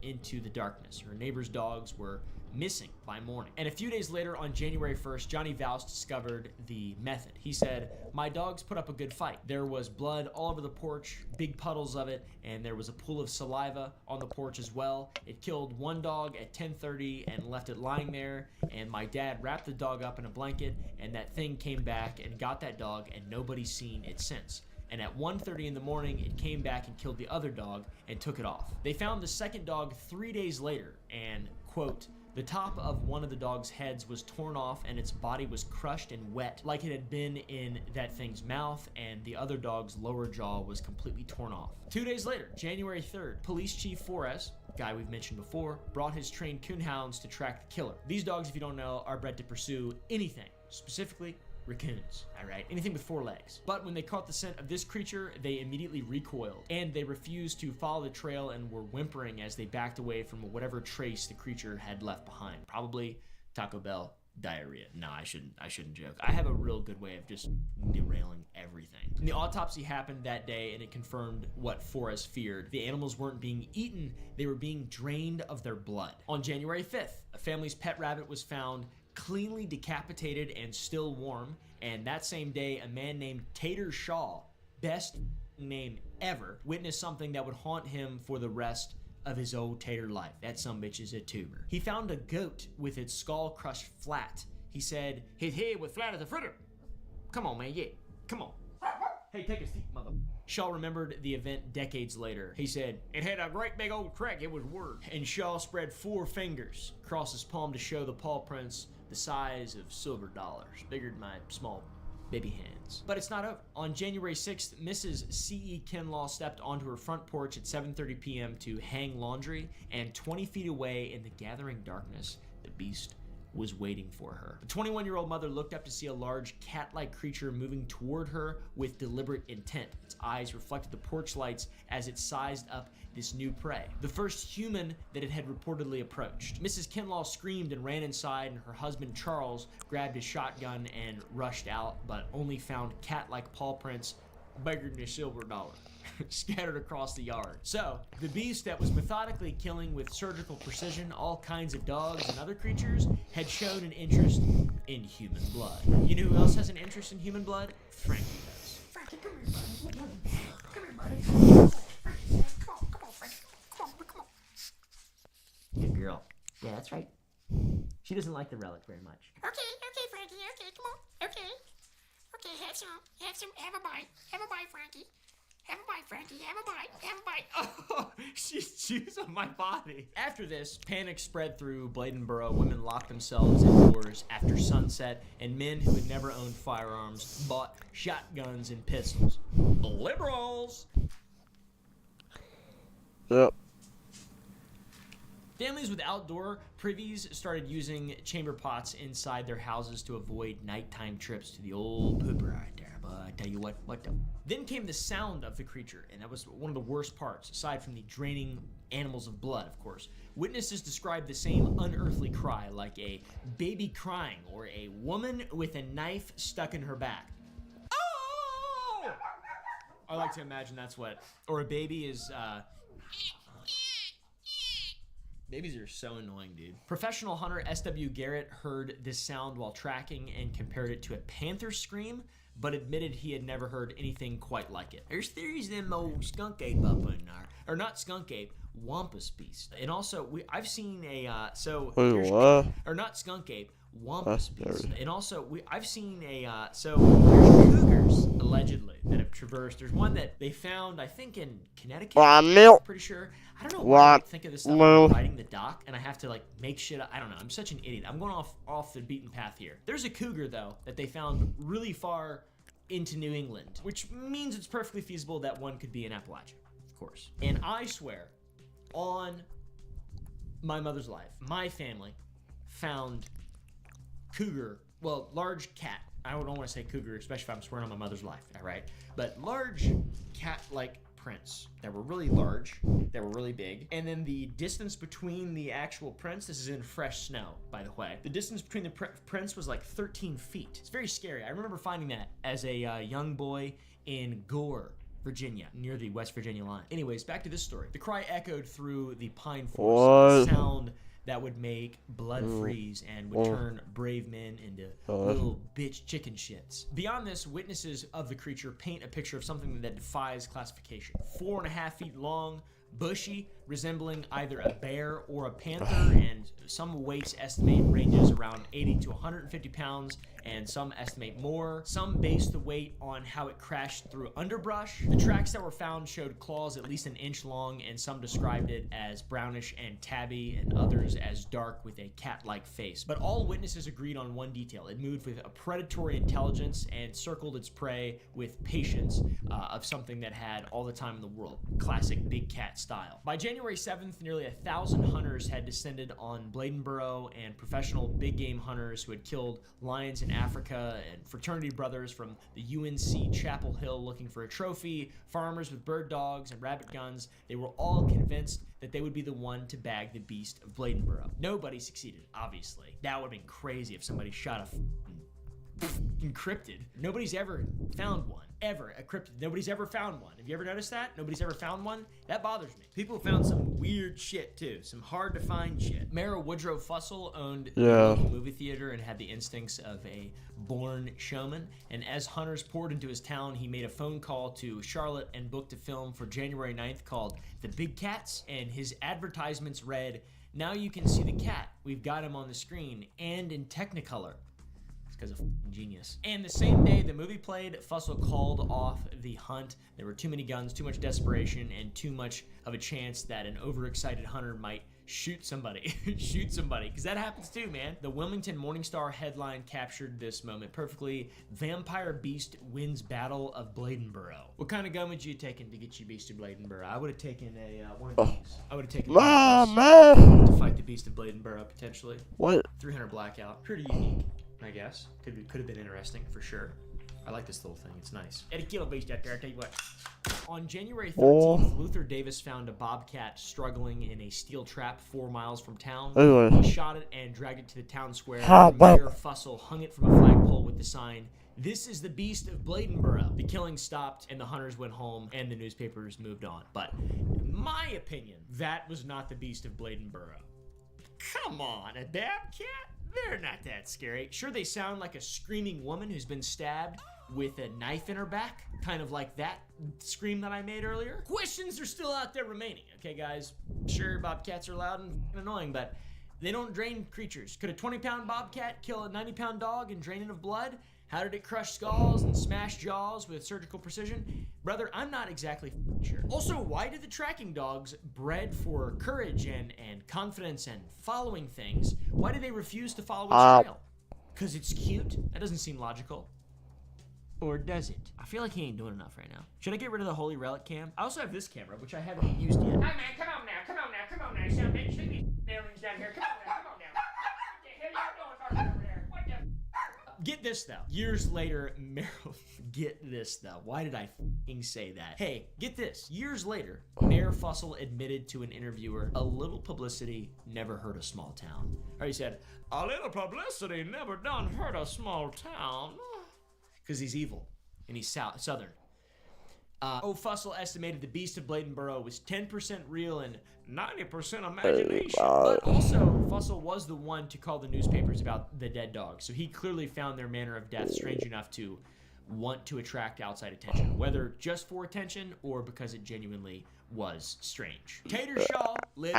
Speaker 7: into the darkness. Her neighbor's dogs were missing by morning. And a few days later, on January 1st, Johnny Vous discovered the method. He said, my dogs put up a good fight. There was blood all over the porch, big puddles of it, and there was a pool of saliva on the porch as well. It killed one dog at 10:30 and left it lying there, and my dad wrapped the dog up in a blanket, and that thing came back and got that dog, and nobody's seen it since. And at 1:30 in the morning, it came back and killed the other dog and took it off. They found the second dog 3 days later, and, quote, the top of one of the dog's heads was torn off and its body was crushed and wet like it had been in that thing's mouth, and the other dog's lower jaw was completely torn off. 2 days later, January 3rd, Police Chief Forrest, guy we've mentioned before, brought his trained coonhounds to track the killer. These dogs, if you don't know, are bred to pursue anything, specifically raccoons, alright? Anything with 4 legs. But when they caught the scent of this creature, they immediately recoiled, and they refused to follow the trail and were whimpering as they backed away from whatever trace the creature had left behind. Probably Taco Bell diarrhea. No, I shouldn't joke. I have a real good way of just derailing everything. And the autopsy happened that day, and it confirmed what Forrest feared. The animals weren't being eaten, they were being drained of their blood. On January 5th, a family's pet rabbit was found cleanly decapitated and still warm, and that same day, a man named Tater Shaw, best name ever, witnessed something that would haunt him for the rest of his old tater life. That sumbitch is a tuber. He found a goat with its skull crushed flat. He said, his head was flat as a fritter. Come on, man, yeah, come on. Hey, take a seat, mother. Shaw remembered the event decades later. He said, it had a great big old crack, it was word. And Shaw spread 4 fingers across his palm to show the paw prints the size of silver dollars, bigger than my small baby hands. But it's not over. On January 6th, Mrs. C.E. Kinlaw stepped onto her front porch at 7:30 p.m. to hang laundry, and 20 feet away in the gathering darkness, the beast was waiting for her. The 21-year-old mother looked up to see a large cat-like creature moving toward her with deliberate intent. Its eyes reflected the porch lights as it sized up this new prey, the first human that it had reportedly approached. Mrs. Kinlaw screamed and ran inside, and her husband Charles grabbed his shotgun and rushed out, but only found cat-like paw prints bigger than a silver dollar scattered across the yard. So, the beast that was methodically killing with surgical precision all kinds of dogs and other creatures had shown an interest in human blood. You know who else has an interest in human blood? Frankie does.
Speaker 9: Frankie, come here, buddy. Come here, buddy. Frankie, come on, Frankie. Come on.
Speaker 7: Good girl. Yeah, that's right. She doesn't like the relic very much.
Speaker 9: Okay, Frankie. Okay, come on. Okay, have some. Have a bite, Frankie. Have a bite, Frankie. Have a bite.
Speaker 7: Oh, she's chews on my body. After this, panic spread through Bladenboro. Women locked themselves indoors after sunset, and men who had never owned firearms bought shotguns and pistols. The liberals!
Speaker 1: Yep.
Speaker 7: Families with outdoor privies started using chamber pots inside their houses to avoid nighttime trips to the old pooper right there, I tell you what the... Then came the sound of the creature, and that was one of the worst parts, aside from the draining animals of blood, of course. Witnesses described the same unearthly cry, like a baby crying or a woman with a knife stuck in her back. Oh! I like to imagine that's what... Or a baby is, Babies are so annoying, dude. Professional hunter S.W. Garrett heard this sound while tracking and compared it to a panther scream, but admitted he had never heard anything quite like it. There's theories them old skunk ape up in there. Or not skunk ape, wampus beast. And also, I've seen a,
Speaker 1: Wait, what?
Speaker 7: Or not skunk ape, wampus beast. And also, I've seen a, there's cougars, allegedly, that have traversed. There's one that they found, I think, in Connecticut. I'm pretty sure. I don't know why I think of this stuff when I'm writing the doc, and I have to, like, make shit up. I don't know. I'm such an idiot. I'm going off the beaten path here. There's a cougar, though, that they found really far into New England, which means it's perfectly feasible that one could be in Appalachia, of course. And I swear, on my mother's life, my family found cougar, well, large cat. I don't want to say cougar, especially if I'm swearing on my mother's life, all right? But large cat-like prints that were really large, that were really big. And then the distance between the actual prints, this is in fresh snow, by the way. The distance between the prints was like 13 feet. It's very scary. I remember finding that as a young boy in Gore, Virginia, near the West Virginia line. Anyways, back to this story. The cry echoed through the pine forest, a sound that would make blood freeze and would turn brave men into little bitch chicken shits. Beyond this, witnesses of the creature paint a picture of something that defies classification. 4.5 feet long, bushy, resembling either a bear or a panther, and some weights estimate ranges around 80 to 150 pounds, and some estimate more. Some base the weight on how it crashed through underbrush. The tracks that were found showed claws at least an inch long, and some described it as brownish and tabby, and others as dark with a cat-like face. But all witnesses agreed on one detail. It moved with a predatory intelligence and circled its prey with patience of something that had all the time in the world. Classic big cat style. By January 7th, nearly 1,000 hunters had descended on Bladenboro, and professional big game hunters who had killed lions in Africa, and fraternity brothers from the UNC Chapel Hill looking for a trophy, farmers with bird dogs and rabbit guns. They were all convinced that they would be the one to bag the beast of Bladenboro. Nobody succeeded, obviously. That would have been crazy if somebody shot a encrypted. Nobody's ever found one. Ever. A cryptid. Nobody's ever found one. Have you ever noticed that? Nobody's ever found one? That bothers me. People found some weird shit, too. Some hard to find shit. Mayor Woodrow Fussell owned the local movie theater and had the instincts of a born showman. And as hunters poured into his town, he made a phone call to Charlotte and booked a film for January 9th called The Big Cats. And his advertisements read, "Now you can see the cat. We've got him on the screen and in Technicolor." Because of genius. And the same day the movie played, Fussell called off the hunt. There were too many guns, too much desperation, and too much of a chance that an overexcited hunter might shoot somebody. Shoot somebody. Because that happens too, man. The Wilmington Morning Star headline captured this moment perfectly. Vampire Beast wins Battle of Bladenboro. What kind of gun would you have taken to get you Beast of Bladenboro? I would have taken one of these. I would have taken to fight the Beast of Bladenboro, potentially.
Speaker 1: What?
Speaker 7: 300 blackout. Pretty unique, I guess. Could have been interesting for sure. I like this little thing. It's nice. Eddie Kilo Beast out there, I tell you what. On January 13th, Luther Davis found a bobcat struggling in a steel trap 4 miles from town. He shot it and dragged it to the town square. Mayor Fussell hung it from a flagpole with the sign, "This is the Beast of Bladenboro." The killing stopped and the hunters went home and the newspapers moved on. But in my opinion, that was not the Beast of Bladenboro. Come on, a bobcat? They're not that scary. Sure, they sound like a screaming woman who's been stabbed with a knife in her back, kind of like that scream that I made earlier. Questions are still out there remaining, okay, guys? Sure, bobcats are loud and annoying, but they don't drain creatures. Could a 20-pound bobcat kill a 90-pound dog and drain it of blood? How did it crush skulls and smash jaws with surgical precision? Brother, I'm not exactly sure. Also, why did the tracking dogs, bred for courage and confidence and following things, why did they refuse to follow its trail? Because it's cute? That doesn't seem logical. Or does it? I feel like he ain't doing enough right now. Should I get rid of the Holy Relic cam? I also have this camera, which I haven't used yet.
Speaker 9: Hey man, come on now, son bitch. Look at these aliens down here. Come on now. What the hell y'all doing talking over there? What the...
Speaker 7: Get this though. Years later, get this though. Why did I f***ing say that? Hey, get this. Years later, Mayor Fussell admitted to an interviewer, a little publicity never hurt a small town. Or he said, a little publicity never done hurt a small town. Because he's evil and he's southern. Fussell estimated the Beast of Bladenboro was 10% real and 90% imagination. But also, Fussell was the one to call the newspapers about the dead dog, so he clearly found their manner of death strange enough to want to attract outside attention, whether just for attention or because it genuinely was strange. Tater Shaw lived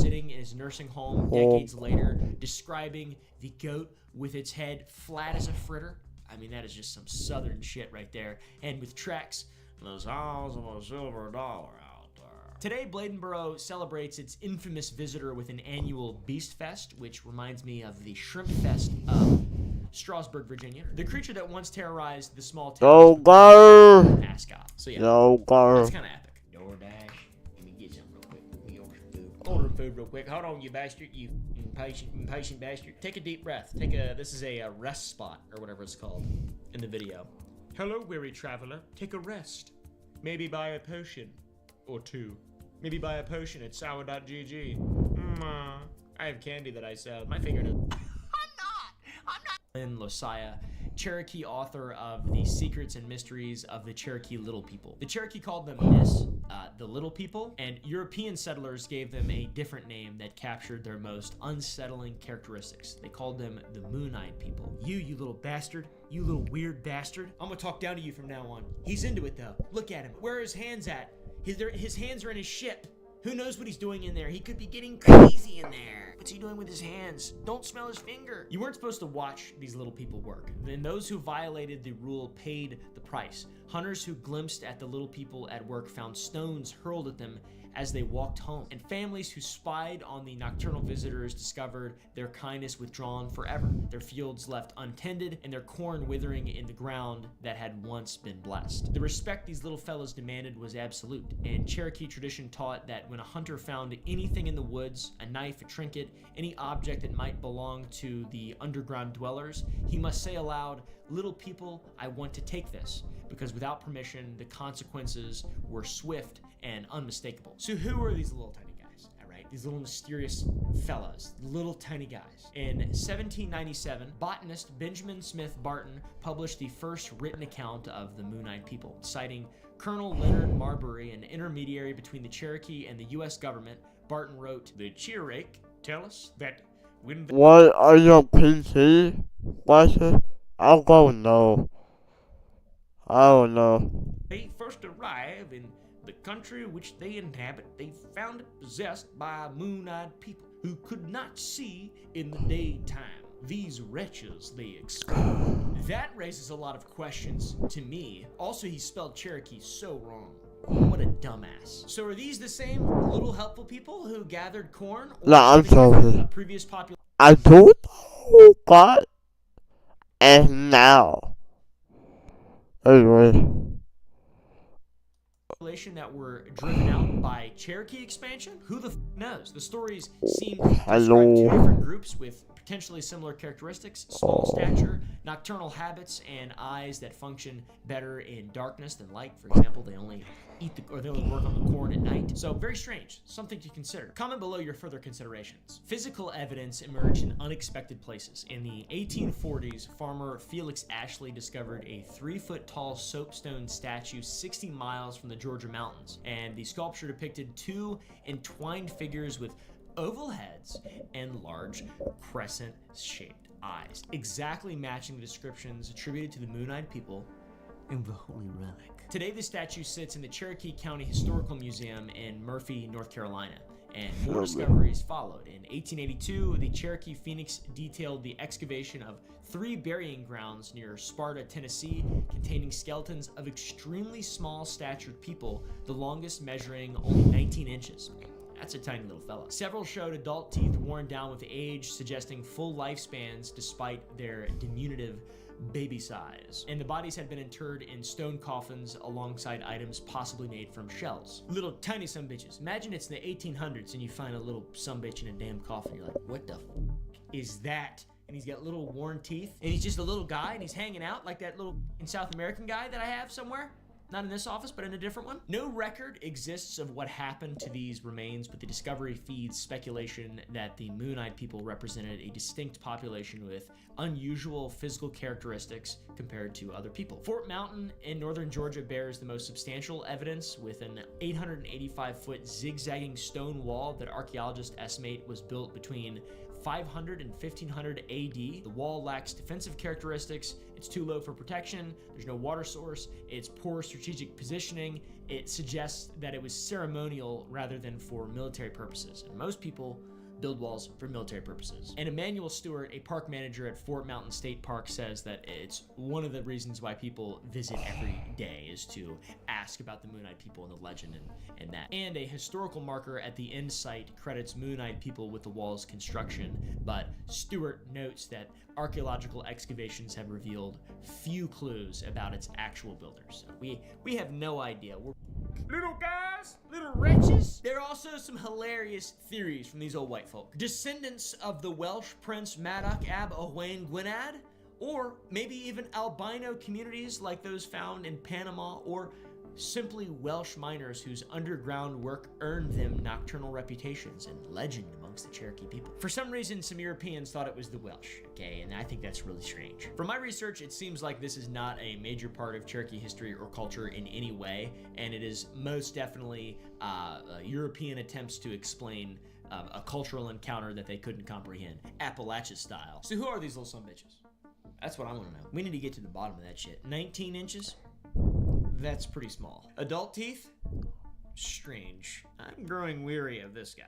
Speaker 7: sitting in his nursing home decades later, describing the goat with its head flat as a fritter. I mean, that is just some southern shit right there. And with tracks, the sounds of a silver dollar out there. Today, Bladenboro celebrates its infamous visitor with an annual Beast Fest, which reminds me of the Shrimp Fest of Strasburg, Virginia. The creature that once terrorized the small town mascot. So yeah, that's kind of epic. DoorDash, let me get some real quick. Let me order some food. Order food real quick. Hold on, you bastard, you impatient bastard. Take a deep breath. This is a rest spot, or whatever it's called in the video. Hello, weary traveler. Take a rest. Maybe buy a potion. Or two. Maybe buy a potion at sour.gg. I have candy that I sell. My fingernail. I'm not. Lynn Losiah, Cherokee author of The Secrets and Mysteries of the Cherokee Little People. The Cherokee called them the Little People, and European settlers gave them a different name that captured their most unsettling characteristics. They called them the Moon-Eyed People. You little bastard. You little weird bastard. I'm gonna talk down to you from now on. He's into it though. Look at him. Where are his hands at? His hands are in his ship. Who knows what he's doing in there? He could be getting crazy in there. What's he doing with his hands? Don't smell his finger. You weren't supposed to watch these little people work. Then those who violated the rule paid the price. Hunters who glimpsed at the little people at work found stones hurled at them as they walked home. And families who spied on the nocturnal visitors discovered their kindness withdrawn forever, their fields left untended, and their corn withering in the ground that had once been blessed. The respect these little fellows demanded was absolute, and Cherokee tradition taught that when a hunter found anything in the woods, a knife, a trinket, any object that might belong to the underground dwellers, he must say aloud, "Little people, I want to take this," because without permission, the consequences were swift and unmistakable. So who are these little tiny guys? All right, these little mysterious fellas, little tiny guys. In 1797, botanist Benjamin Smith Barton published the first written account of the Moon-Eyed People, citing Colonel Leonard Marbury, an intermediary between the Cherokee and the U.S. government. Barton wrote, "The Cherokee tell us that when the..."
Speaker 1: What are your PC? I'll go no. I don't know.
Speaker 7: They first arrive in the country which they inhabit, they found it possessed by moon-eyed people who could not see in the daytime. These wretches they explored. That raises a lot of questions to me. Also, he spelled Cherokee so wrong. What a dumbass. So are these the same little helpful people who gathered corn?
Speaker 1: No, I'm sorry.
Speaker 7: Previous population.
Speaker 1: I don't know, God. And now. Anyway.
Speaker 7: That were driven out by Cherokee expansion? Who the knows? The stories seem to describe two different groups with potentially similar characteristics: small stature, nocturnal habits, and eyes that function better in darkness than light. For example, they only they only work on the corn at night. So very strange. Something to consider. Comment below your further considerations. Physical evidence emerged in unexpected places. In the 1840s, farmer Felix Ashley discovered a 3-foot-tall soapstone statue 60 miles from the Georgia mountains, and the sculpture depicted two entwined figures with oval heads and large crescent-shaped eyes, exactly matching the descriptions attributed to the Moon-Eyed People in the Holy Relic. Today, the statue sits in the Cherokee County Historical Museum in Murphy, North Carolina, and more discoveries followed. In 1882, the Cherokee Phoenix detailed the excavation of 3 burying grounds near Sparta, Tennessee, containing skeletons of extremely small statured people, the longest measuring only 19 inches. That's a tiny little fella. Several showed adult teeth worn down with age, suggesting full lifespans despite their diminutive baby size. And the bodies had been interred in stone coffins alongside items possibly made from shells. Little tiny sumbitches. Imagine it's the 1800s and you find a little sumbitch in a damn coffin. You're like, what the f is that and he's got little worn teeth, and he's just a little guy, and he's hanging out like that little South American guy that I have somewhere. Not in this office, but in a different one. No record exists of what happened to these remains, but the discovery feeds speculation that the Moon-Eyed people represented a distinct population with unusual physical characteristics compared to other people. Fort Mountain in northern Georgia bears the most substantial evidence, with an 885-foot zigzagging stone wall that archaeologists estimate was built between 500 and 1500 AD. The wall lacks defensive characteristics, it's too low for protection, there's no water source, it's poor strategic positioning, it suggests that it was ceremonial rather than for military purposes. And most people build walls for military purposes. And Emmanuel Stewart, a park manager at Fort Mountain State Park, says that it's one of the reasons why people visit every day is to ask about the Moon-Eyed people and the legend and that. And a historical marker at the end site credits Moon-Eyed people with the wall's construction, but Stewart notes that archaeological excavations have revealed few clues about its actual builders. So we have no idea. We're little guys, little wretches. There are also some hilarious theories from these old white folk. Descendants of the Welsh Prince Madoc Ab Owain Gwynedd, or maybe even albino communities like those found in Panama, or simply Welsh miners whose underground work earned them nocturnal reputations and legend amongst the Cherokee people. For some reason, some Europeans thought it was the Welsh, okay, and I think that's really strange. From my research, it seems like this is not a major part of Cherokee history or culture in any way, and it is most definitely European attempts to explain a cultural encounter that they couldn't comprehend, Appalachian style. So who are these little son of bitches? That's what I want to know. We need to get to the bottom of that shit. 19 inches? That's pretty small. Adult teeth? Strange. I'm growing weary of this guy.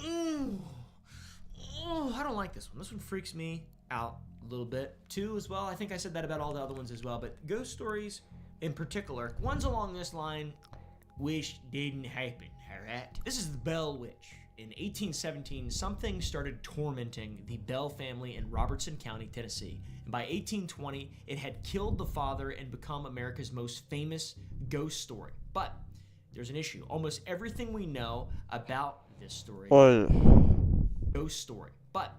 Speaker 7: Ooh. Oh, I don't like this one. This one freaks me out a little bit. 2 as well. I think I said that about all the other ones as well, but ghost stories in particular, ones along this line, wish didn't happen, alright? This is the Bell Witch. In 1817, something started tormenting the Bell family in Robertson County, Tennessee. And by 1820, it had killed the father and become America's most famous ghost story. But there's an issue. Almost everything we know about this story, ghost story, but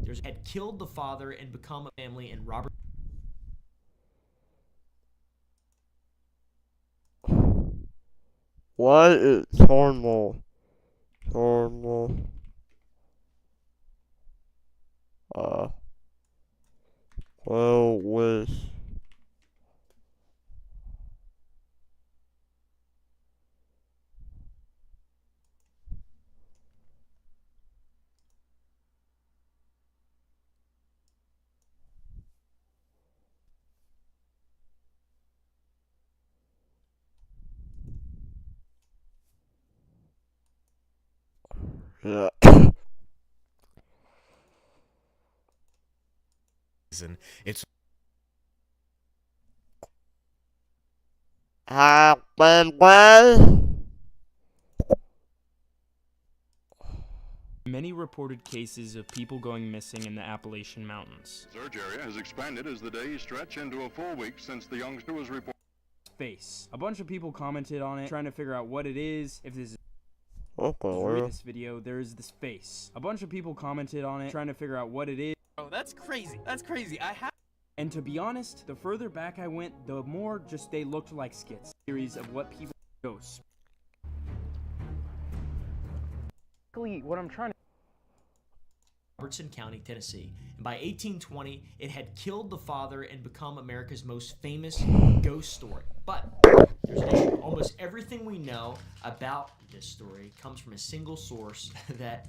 Speaker 7: there's had killed the father and become a family in Robert.
Speaker 1: What is normal? Normal. Well, with yeah.
Speaker 6: It's
Speaker 10: Many reported cases of people going missing in the Appalachian Mountains.
Speaker 11: Search area has expanded as the days stretch into a full week since the youngster was reported.
Speaker 10: Face. A bunch of people commented on it, trying to figure out what it is, if this is this video, there is this face. A bunch of people commented on it, trying to figure out what it is.
Speaker 12: Oh, that's crazy. That's crazy.
Speaker 10: And to be honest, the further back I went, the more just they looked like skits. Series of what people ghosts.
Speaker 12: What I'm trying to
Speaker 7: Robertson County, Tennessee. And by 1820, it had killed the father and become America's most famous ghost story. But there's an issue. Almost everything we know about this story comes from a single source that,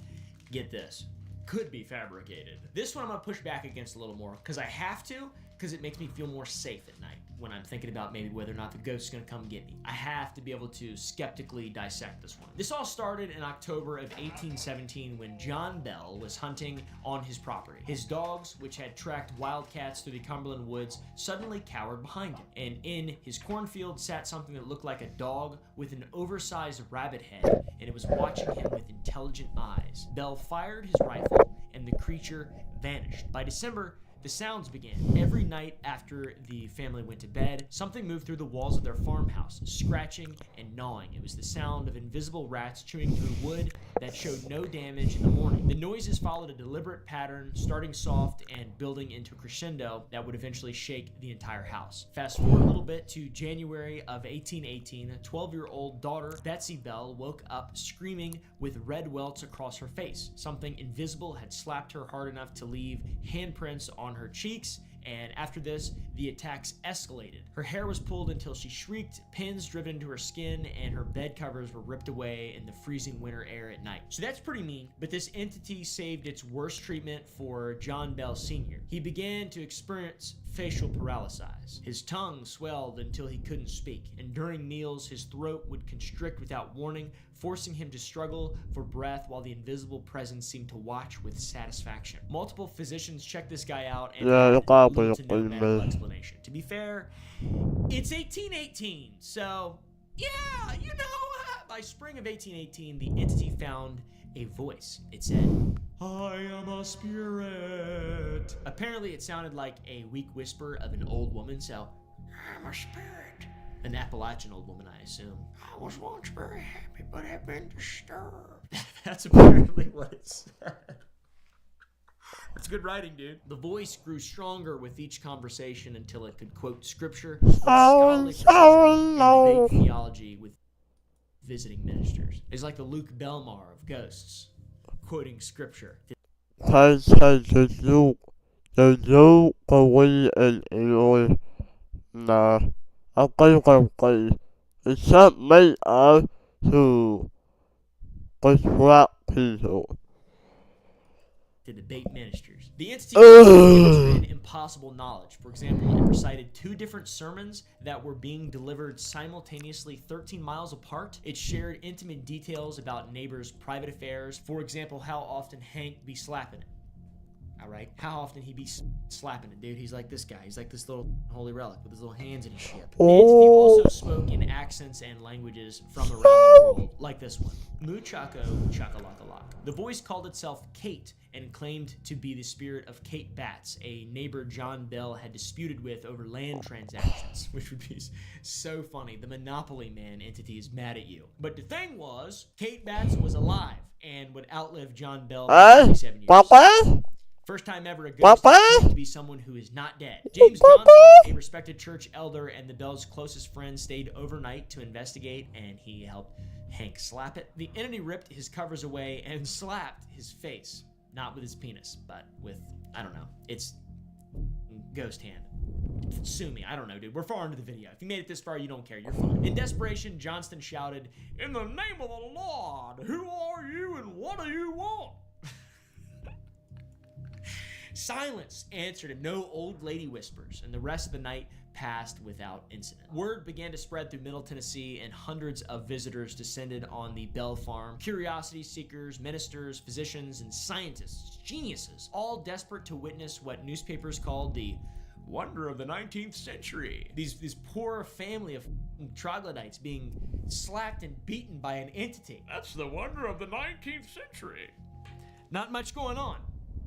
Speaker 7: get this, could be fabricated. This one I'm gonna push back against a little more, because I have to, because it makes me feel more safe at night when I'm thinking about maybe whether or not the ghost is gonna come get me. I have to be able to skeptically dissect this one. This all started in October of 1817 when John Bell was hunting on his property. His dogs, which had tracked wildcats through the Cumberland woods, suddenly cowered behind him. And in his cornfield sat something that looked like a dog with an oversized rabbit head, and it was watching him with intelligent eyes. Bell fired his rifle, and the creature vanished. By December, the sounds began. Every night after the family went to bed, something moved through the walls of their farmhouse, scratching and gnawing. It was the sound of invisible rats chewing through wood that showed no damage in the morning. The noises followed a deliberate pattern, starting soft and building into a crescendo that would eventually shake the entire house. Fast forward a little bit to January of 1818, a 12-year-old daughter, Betsy Bell, woke up screaming with red welts across her face. Something invisible had slapped her hard enough to leave handprints on her cheeks, and after this, the attacks escalated. Her hair was pulled until she shrieked, pins driven into her skin, and her bed covers were ripped away in the freezing winter air at night. So that's pretty mean, but this entity saved its worst treatment for John Bell Sr. He began to experience facial paralysis. His tongue swelled until he couldn't speak, and during meals, his throat would constrict without warning, forcing him to struggle for breath while the invisible presence seemed to watch with satisfaction. Multiple physicians checked this guy out and had little to no medical explanation. To be fair, it's 1818, so yeah, you know, by spring of 1818, the entity found a voice. It said, "I am a spirit." Apparently, it sounded like a weak whisper of an old woman, so
Speaker 9: I'm a spirit.
Speaker 7: an Appalachian old woman, I assume.
Speaker 9: I was once very happy, but have been disturbed.
Speaker 7: That's apparently what it said. That's good writing, dude. The voice grew stronger with each conversation until it could quote scripture, with scholarly precision, and debate theology with visiting ministers. It's like the Luke Belmar of ghosts, quoting scripture.
Speaker 1: It's not made up to distract people.
Speaker 7: To debate ministers. The entity demonstrated impossible knowledge. For example, it recited 2 different sermons that were being delivered simultaneously 13 miles apart. It shared intimate details about neighbors' private affairs. For example, how often Hank be slapping it. Alright? How often he be slapping it, dude. He's like this guy. He's like this little holy relic with his little hands in his ship. The entity also spoke in accents and languages from around the world, like this one. Muchacho Chakalakalak. The voice called itself Kate and claimed to be the spirit of Kate Batts, a neighbor John Bell had disputed with over land transactions, which would be so funny. The Monopoly Man entity is mad at you. But the thing was, Kate Batts was alive and would outlive John Bell by 27 years. First time ever a ghost to be someone who is not dead. James Johnson, a respected church elder and the Bells' closest friend, stayed overnight to investigate, and he helped Hank slap it. The entity ripped his covers away and slapped his face. Not with his penis, but with, I don't know, its ghost hand. Sue me, I don't know, dude. We're far into the video. If you made it this far, you don't care. You're fine. In desperation, Johnston shouted, "In the name of the Lord, who are you and what do you want?" Silence answered, and no old lady whispers, and the rest of the night passed without incident. Word began to spread through Middle Tennessee, and hundreds of visitors descended on the Bell farm. Curiosity seekers, ministers, physicians, and scientists, geniuses, all desperate to witness what newspapers called the wonder of the 19th century. These poor family of troglodytes being slapped and beaten by an entity. That's the wonder of the 19th century. Not much going on.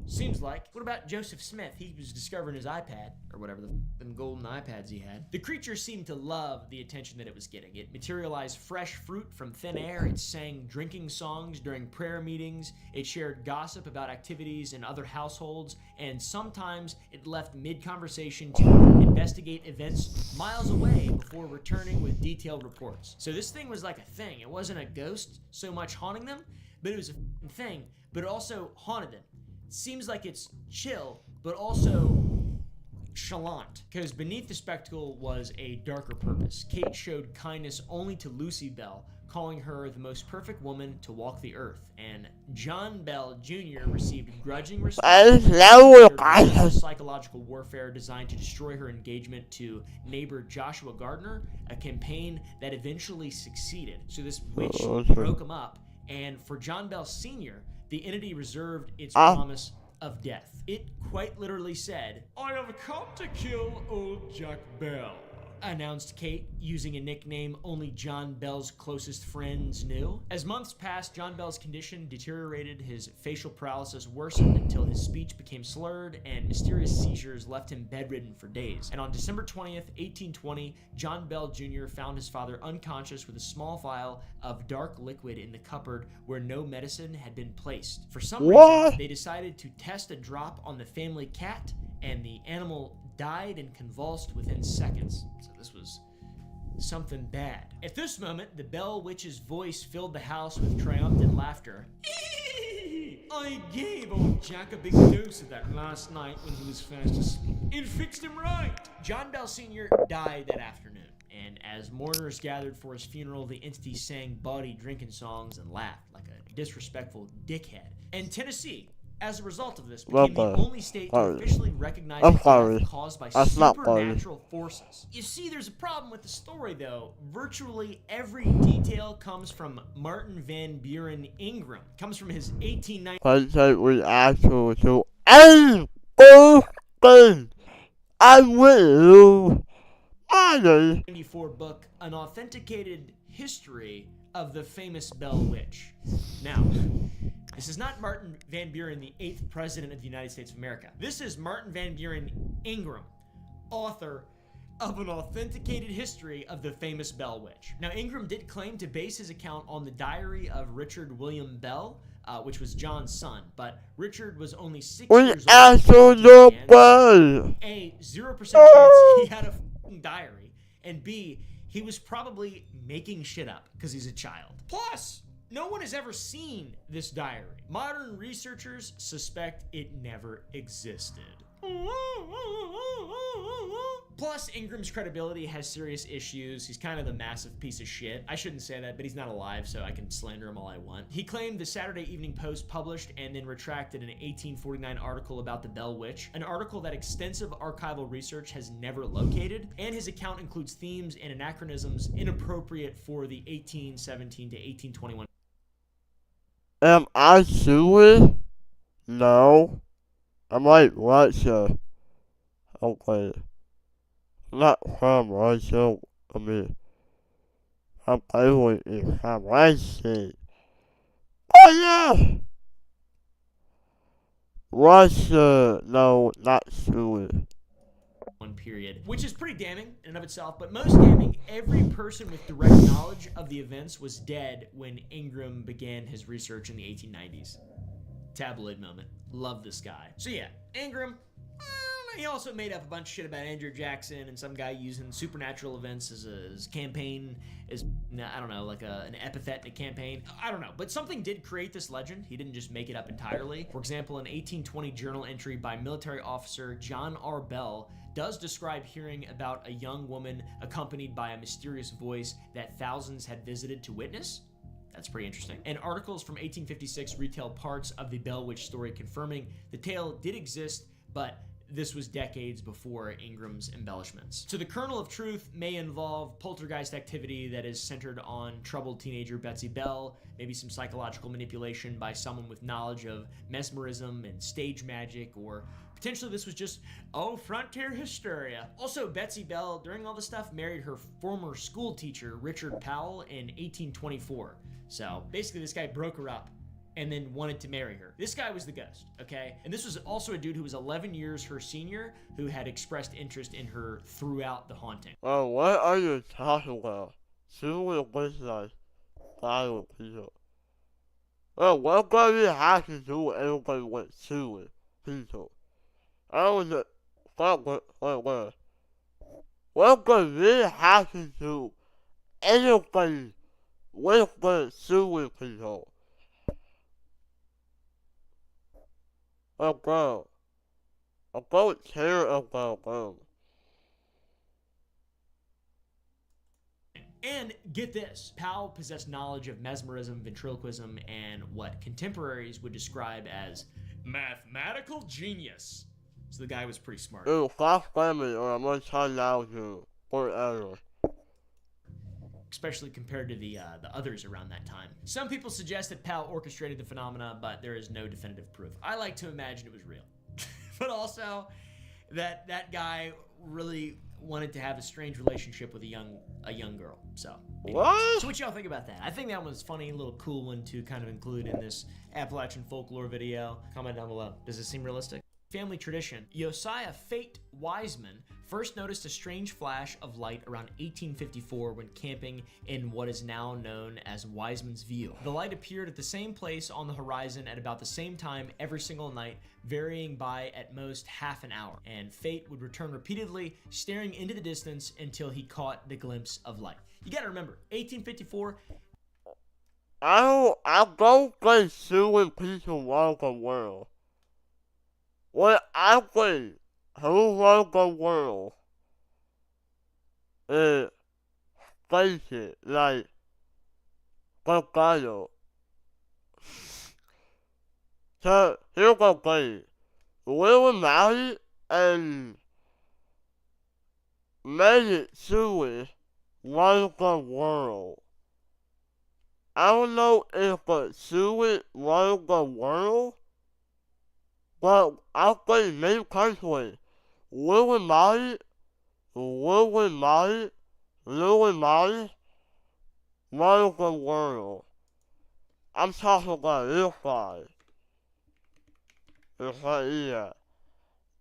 Speaker 7: Seems like. What about Joseph Smith? He was discovering his iPad, or whatever, them golden iPads he had. The creature seemed to love the attention that it was getting. It materialized fresh fruit from thin air. It sang drinking songs during prayer meetings. It shared gossip about activities in other households. And sometimes it left mid-conversation to investigate events miles away before returning with detailed reports. So this thing was like a thing. It wasn't a ghost so much haunting them, but it was a thing, but it also haunted them. Seems like it's chill, but also chalant, because beneath the spectacle was a darker purpose. Kate showed kindness only to Lucy Bell, calling her the most perfect woman to walk the earth, and John Bell Jr. received grudging respect for psychological warfare designed to destroy her engagement to neighbor Joshua Gardner, a campaign that eventually succeeded. So this witch broke him up, and for John Bell Sr., the entity reserved its promise of death. It quite literally said, "I have come to kill old Jack Bell." announced Kate, using a nickname only John Bell's closest friends knew. As months passed, John Bell's condition deteriorated, his facial paralysis worsened until his speech became slurred, and mysterious seizures left him bedridden for days. And on December 20th, 1820, John Bell Jr. found his father unconscious with a small vial of dark liquid in the cupboard where no medicine had been placed. For some reason, they decided to test a drop on the family cat, and the animal died and convulsed within seconds. So this was something bad. At this moment, the Bell Witch's voice filled the house with triumphant laughter. I gave old Jack a big dose of that last night when he was fast asleep. It fixed him right. John Bell Sr. died that afternoon, and as mourners gathered for his funeral, the entity sang bawdy drinking songs and laughed like a disrespectful dickhead. And Tennessee, as a result of this, became the only state to officially recognize death caused by supernatural forces. You see, there's a problem with the story, though. Virtually every detail comes from Martin Van Buren Ingram. Comes from his 1890
Speaker 1: reaction to anything I'm with you.
Speaker 7: 94 book, An Authenticated History of the Famous Bell Witch. Now, this is not Martin Van Buren, the 8th President of the United States of America. This is Martin Van Buren Ingram, author of An Authenticated History of the Famous Bell Witch. Now, Ingram did claim to base his account on the diary of Richard William Bell, which was John's son, but Richard was only 6 years old. A, 0% chance he had a fucking diary, and B, he was probably making shit up because he's a child. Plus, no one has ever seen this diary. Modern researchers suspect it never existed. Plus, Ingram's credibility has serious issues. He's kind of a massive piece of shit. I shouldn't say that, but he's not alive, so I can slander him all I want. He claimed the Saturday Evening Post published and then retracted an 1849 article about the Bell Witch, an article that extensive archival research has never located, and his account includes themes and anachronisms inappropriate for the 1817 to 1821.
Speaker 1: Am I Jewish? No. I'm like Russia. Okay. Not from Russia. I mean, I'm probably from Russia. Oh yeah! Russia. No, not Jewish.
Speaker 7: One period, which is pretty damning in and of itself, but most damning, every person with direct knowledge of the events was dead when Ingram began his research in the 1890s. Tabloid moment. Love this guy. So yeah, Ingram, he also made up a bunch of shit about Andrew Jackson and some guy using supernatural events as a campaign, as, I don't know, like an epithet in a campaign. I don't know, but something did create this legend. He didn't just make it up entirely. For example, an 1820 journal entry by military officer John R. Bell does describe hearing about a young woman accompanied by a mysterious voice that thousands had visited to witness. That's pretty interesting. And articles from 1856 retell parts of the Bell Witch story, confirming the tale did exist, but this was decades before Ingram's embellishments. So the kernel of truth may involve poltergeist activity that is centered on troubled teenager Betsy Bell, maybe some psychological manipulation by someone with knowledge of mesmerism and stage magic, or potentially this was just, frontier hysteria. Also, Betsy Bell, during all this stuff, married her former school teacher, Richard Powell, in 1824. So basically this guy broke her up and then wanted to marry her. This guy was the ghost, okay? And this was also a dude who was 11 years her senior, who had expressed interest in her throughout the haunting.
Speaker 1: Oh, what are you talking about? Seriously, what's like violent people? Well, what does it have to do with anybody with serious people? I don't know. What does it have to do anybody with serious people? I don't care about them.
Speaker 7: And get this, Powell possessed knowledge of mesmerism, ventriloquism, and what contemporaries would describe as mathematical genius. So the guy was pretty smart.
Speaker 1: Ew, stop family or I'm gonna turn down you forever.
Speaker 7: Especially compared to the others around that time. Some people suggest that Powell orchestrated the phenomena, but there is no definitive proof. I like to imagine it was real. But also that guy really wanted to have a strange relationship with a young girl. So,
Speaker 1: What?
Speaker 7: So what y'all think about that? I think that one's funny, a little cool one to kind of include in this Appalachian folklore video. Comment down below. Does it seem realistic? Family tradition. Josiah Fate Wiseman first noticed a strange flash of light around 1854 when camping in what is now known as Wiseman's View. The light appeared at the same place on the horizon at about the same time every single night, varying by at most half an hour. And Fate would return repeatedly, staring into the distance until he caught the glimpse of light. You gotta remember, 1854.
Speaker 1: I don't think suing people around the world. What I think who around the world is facing like the guy. So here's the thing. Will marry and made suing around the world. I don't know if the suing around the world, but I think me personally, Illuminati around the world. I'm talking about this guy. It's right here.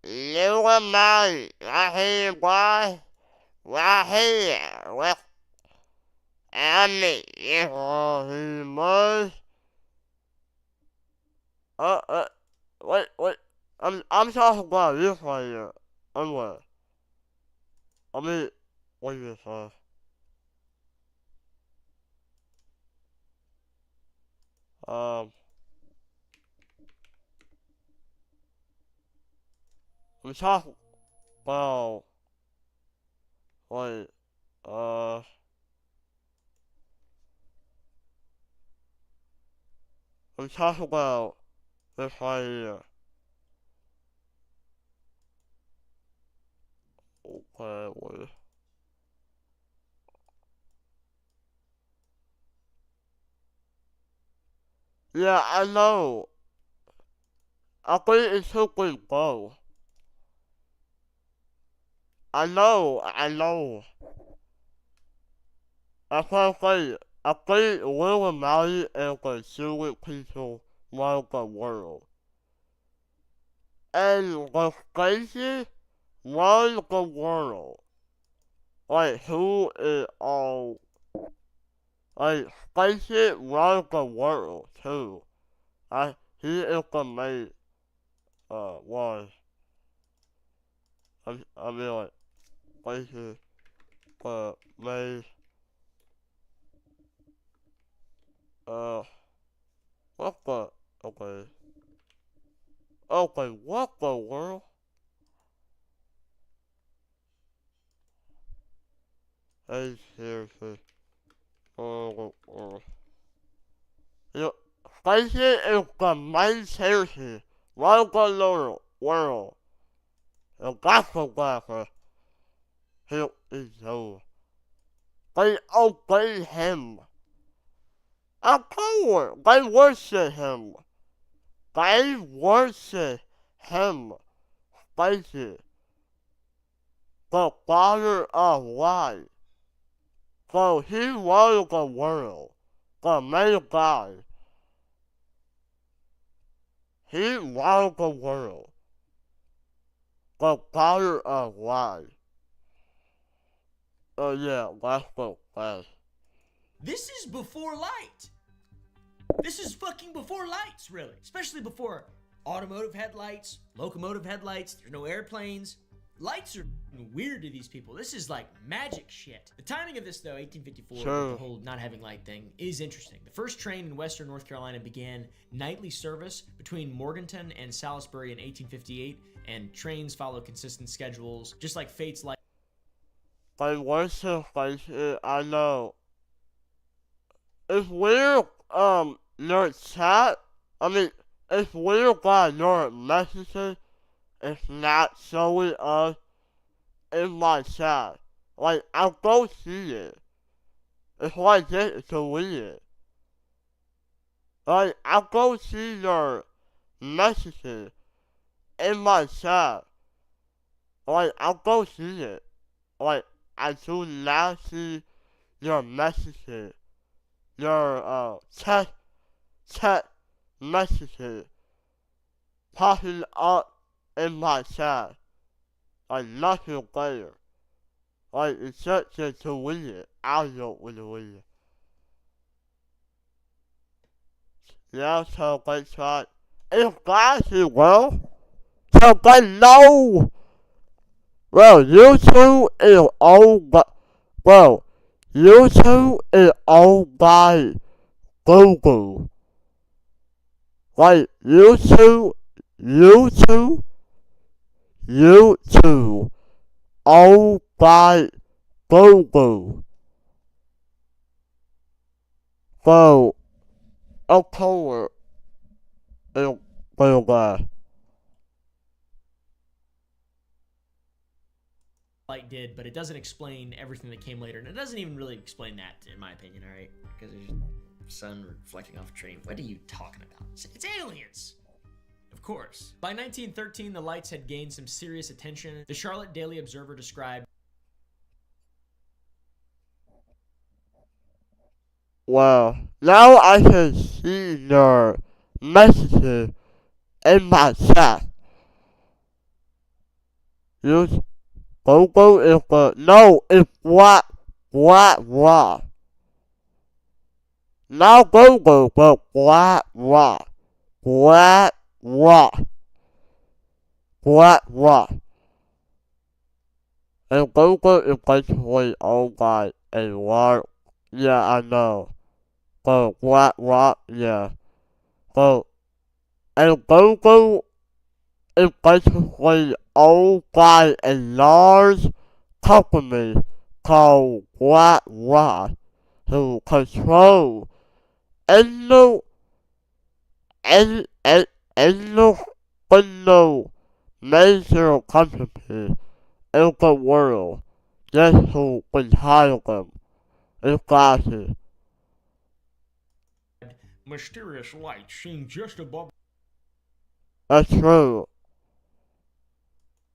Speaker 1: Illuminati, right here, boy. Right here. Well, I mean, he must. Wait. I'm talking about this right here. Anyway. I mean, what is this? I'm talking about, wait, I'm talking about this right here. Okay, wait. Yeah, I know. I think it took me both. I know. That's what I'm saying. I think Illuminati is consuming people around the world. And the spaces around the world. Like, who is all. Like, spaces around the world, too. He is the main, one. I mean, like, spaces, main, what the, okay, what the world? Hey, seriously, you know, spaces is the main seriously, around the world, and that's the blacker, he is so, they obey him. Of course, they worship him. Spaces. The Father of light. So he rules the world. The main guy. He rules the world. The Father of light. Oh yeah, that's the best.
Speaker 7: This is before light. This is fucking before lights, really. Especially before automotive headlights, locomotive headlights, there's no airplanes. Lights are weird to these people. This is like magic shit. The timing of this, though, 1854,
Speaker 1: sure.
Speaker 7: The whole not having light thing, is interesting. The first train in western North Carolina began nightly service between Morganton and Salisbury in 1858, and trains follow consistent schedules, just like Fate's light.
Speaker 1: They worship spaces, I know. It's weird, your chat, it's weird that your messages is not showing us in my chat. Like, I don't see it. It's like this, it's weird. Like, I don't see your messages in my chat. Like, I don't see it. like, I do now see your messages, your, text messages popping up in my chat. Like, nothing later. Like, it's just to delete it. I don't delete it. Yeah, so it's like, it's glasses, well. So, but no! Well, YouTube is owned by, well, YouTube is owned by Google. Like, YouTube owned by Google. So, of course, it's Google.
Speaker 7: Light did, but it doesn't explain everything that came later, and it doesn't even really explain that, in my opinion. All right, because there's sun reflecting off a train. What are you talking about? It's aliens. Of course. By 1913, the lights had gained some serious attention. The Charlotte Daily Observer described.
Speaker 1: Well, now I can see your messages in my chat. Use Google is the, no, it's what. Now Google, but what. And Google is basically owned by a large, yeah, I know. So what, yeah. So, and Google is basically owned by a large company called what, who control any major company in the world. Guess who behind them? It's glasses.
Speaker 7: Mysterious lights seen just above
Speaker 1: That's true.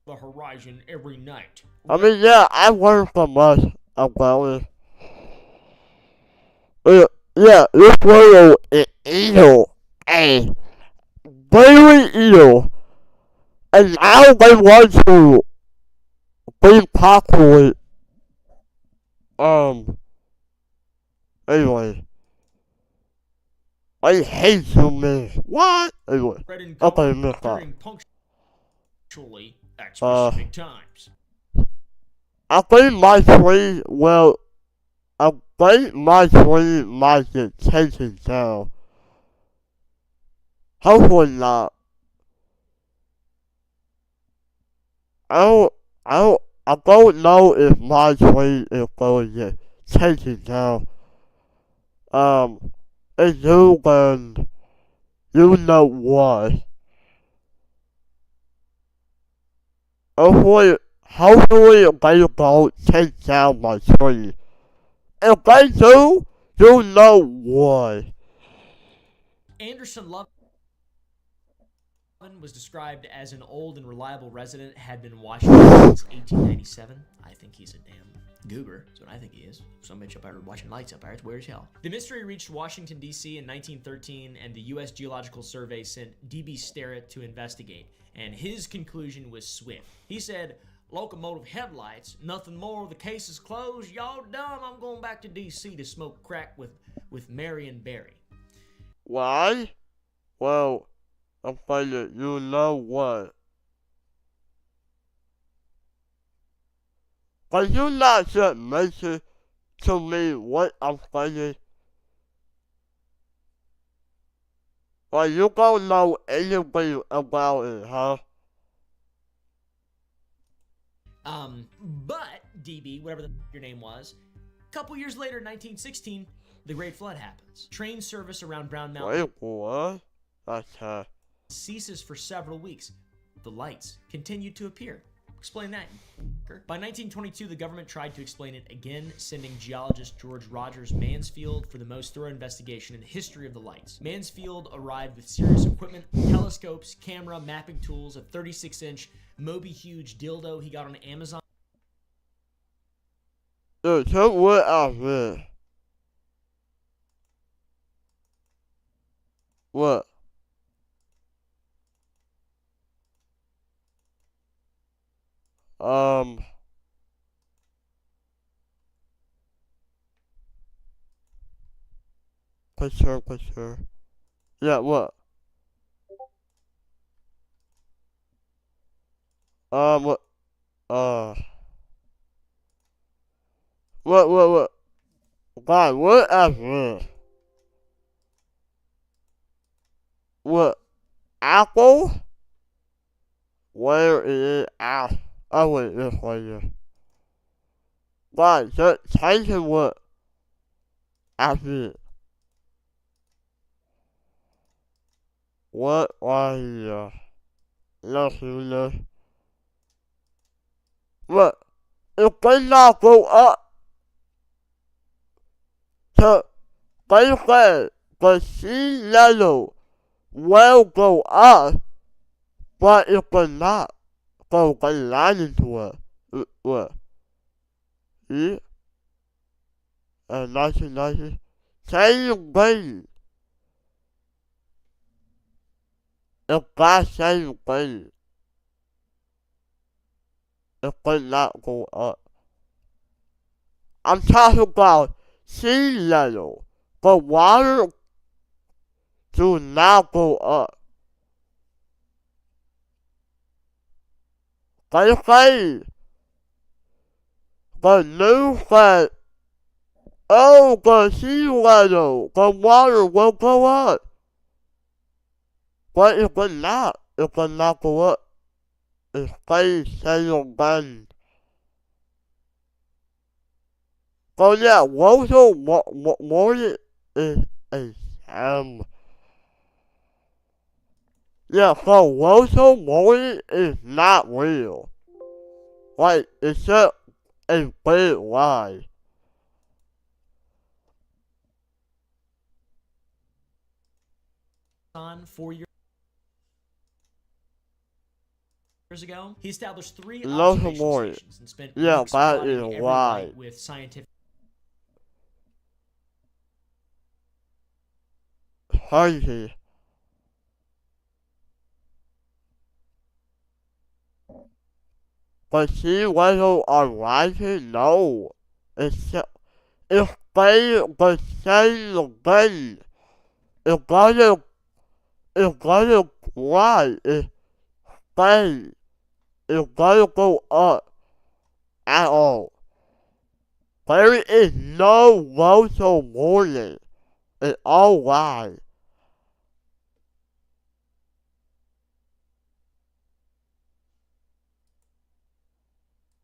Speaker 7: the horizon every night.
Speaker 1: I mean, yeah, I learned so much about it. Yeah, this world is evil. And very evil. And now they want to be popular. Anyway. I hate you, man. What? Anyway. Okay, missed that.
Speaker 7: Punctually at specific times.
Speaker 1: I think my tree, well, I think my tree might get taken down. Hopefully not. I don't know if my tree is going to get taken down. If you can, you know what. Hopefully they don't take down my tree. If they do, you know what.
Speaker 7: Anderson Love was described as an old and reliable resident, had been in Washington since 1897. I think he's a damn goober. That's what I think he is. Some bitch up there watching lights up there. It's weird as hell. The mystery reached Washington, D.C. in 1913, and the U.S. Geological Survey sent D.B. Sterrett to investigate. And his conclusion was swift. He said, "Locomotive headlights, nothing more. The case is closed. Y'all dumb. I'm going back to D.C. to smoke crack with Marion Barry."
Speaker 1: Why? Well, I'm saying, you know what? Can you not just mention to me what I'm saying? Like, you don't know anything about it, huh?
Speaker 7: But, DB, whatever your name was, a couple years later, 1916, the Great Flood happens. Train service around Brown Mountain.
Speaker 1: Wait, what? That's
Speaker 7: ceases for several weeks. The lights continue to appear. Explain that. By 1922, the government tried to explain it again, sending geologist George Rogers Mansfield for the most thorough investigation in the history of the lights. Mansfield arrived with serious equipment, telescopes, camera, mapping tools, a 36-inch Moby Huge dildo he got on Amazon.
Speaker 1: Dude, check what out there. What? Picture. Yeah, what? What? What? God, what out there? What? Apple? Where is it at? Oh, wait, this way here. God, just change it what? After it. What was here? Let's do this. What? If they not go up to, they said the sea level will go up, but if they not go down into it, what? See? And 1990, same thing. If that same thing, if they not go up. I'm talking about sea level. The water do not go up. They say the news said, oh, the sea level, the water will go up. But if it not go up, it stays same bend. So yeah, global warming is a scam. Yeah, so global warming is not real. Like, it's just a big lie.
Speaker 7: On 4 years ago, he established 3 observation stations and spent weeks plotting every night with scientific.
Speaker 1: Crazy. But sea level are rising? No. It's they the same thing. It's gonna rise. It's stay. It's gonna go up at all. There is no global warming. It's all lies.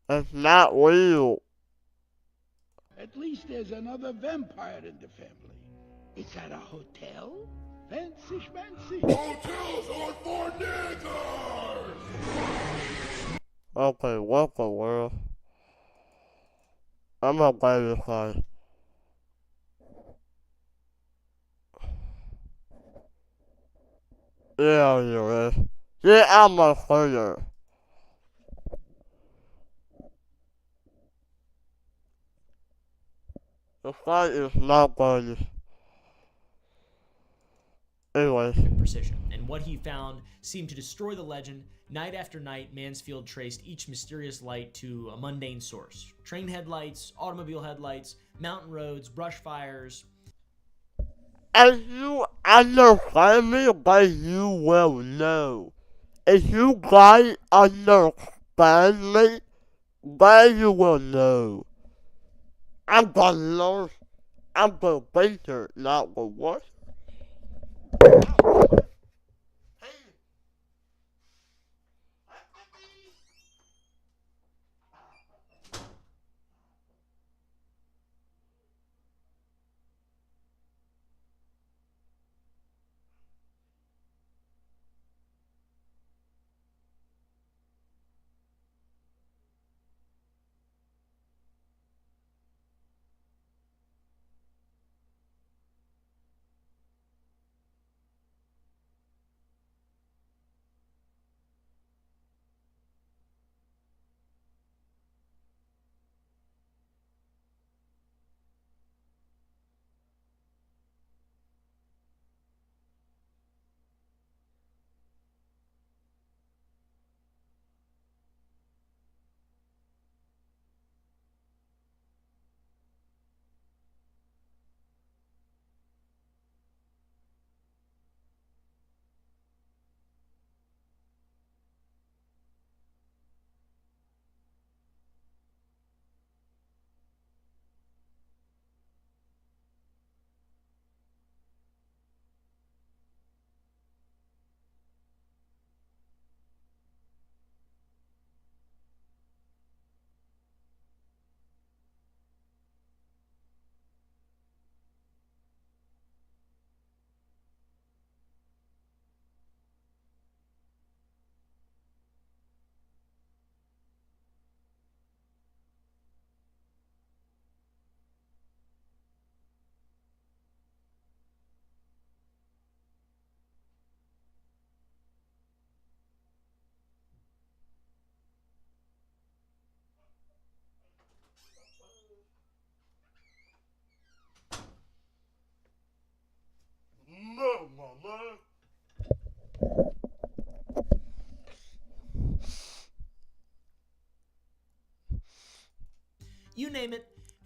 Speaker 1: It's not real.
Speaker 13: At least there's another vampire in the family. It's at a hotel? Fancy schmancy. Hotels are for niggers!
Speaker 1: Okay, what the world? I'm not glad this guy. Yeah, you is. Get out my further. The fight is not going. Anyway.
Speaker 7: Precision. And what he found seemed to destroy the legend. Night after night, Mansfield traced each mysterious light to a mundane source. Train headlights, automobile headlights, mountain roads, brush fires.
Speaker 1: As you understand me, but you will know. If you guys understand me, then you will know. I'm the Lord. I'm the baker, not the what?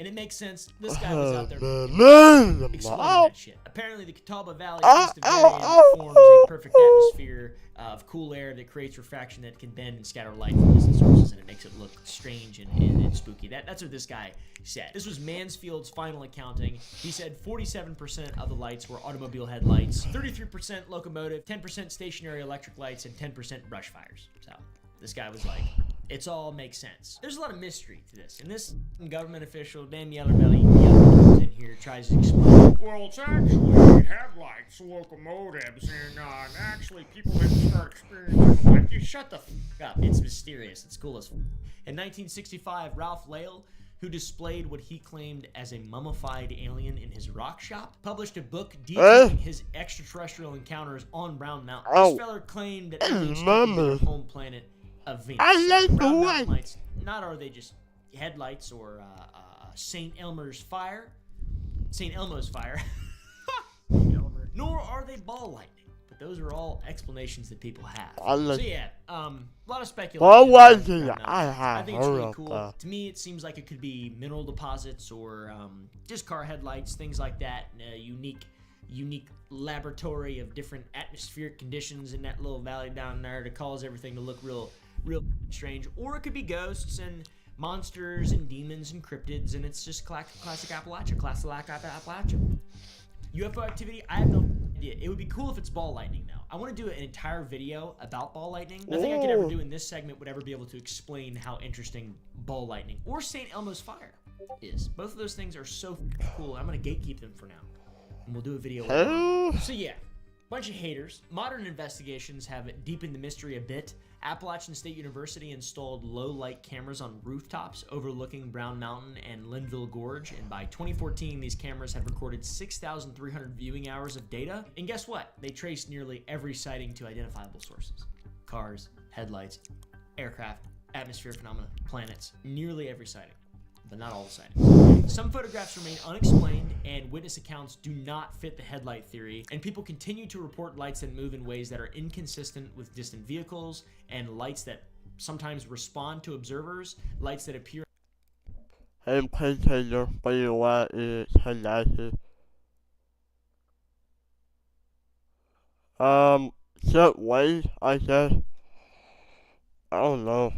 Speaker 7: it makes sense. This guy was out there exploding that shit. Apparently, the Catawba Valley east of Darien forms a perfect atmosphere of cool air that creates refraction that can bend and scatter light from distant sources, and it makes it look strange and spooky. That's what this guy said. This was Mansfield's final accounting. He said 47% of the lights were automobile headlights, 33% locomotive, 10% stationary electric lights, and 10% brush fires. So this guy was like, it's all makes sense. There's a lot of mystery to this, and this government official, Dan Yellerbelly, comes in here, tries to explain.
Speaker 9: Well, it's actually headlights, locomotives, and actually people didn't start experiencing like
Speaker 7: You shut the f up. It's mysterious. It's cool as f. In 1965, Ralph Lale, who displayed what he claimed as a mummified alien in his rock shop, published a book detailing his extraterrestrial encounters on Brown Mountain. This feller claimed that aliens took him to their home planet of Venus. Brown Mountain lights, not are they just headlights or St. Elmo's fire, nor are they ball lightning. But those are all explanations that people have. So yeah, a lot of speculation. I think it's really cool. To me, it seems like it could be mineral deposits or just car headlights, things like that. Unique laboratory of different atmospheric conditions in that little valley down there to cause everything to look real strange. Or it could be ghosts and monsters and demons and cryptids, and it's just classic Appalachia. UFO activity, I have no idea. It would be cool if it's ball lightning now. I want to do an entire video about ball lightning. Nothing I could ever do in this segment would ever be able to explain how interesting ball lightning or St. Elmo's fire is. Both of those things are so cool. I'm going to gatekeep them for now, and we'll do a video. So yeah, bunch of haters. Modern investigations have deepened the mystery a bit. Appalachian State University installed low-light cameras on rooftops overlooking Brown Mountain and Linville Gorge, and by 2014, these cameras had recorded 6,300 viewing hours of data. And guess what? They traced nearly every sighting to identifiable sources. Cars, headlights, aircraft, atmosphere phenomena, planets, nearly every sighting, but not all the sightings. Some photographs remain unexplained, and witness accounts do not fit the headlight theory, and people continue to report lights that move in ways that are inconsistent with distant vehicles, and lights that sometimes respond to observers, lights that appear.
Speaker 1: Short wave, I guess. I don't know.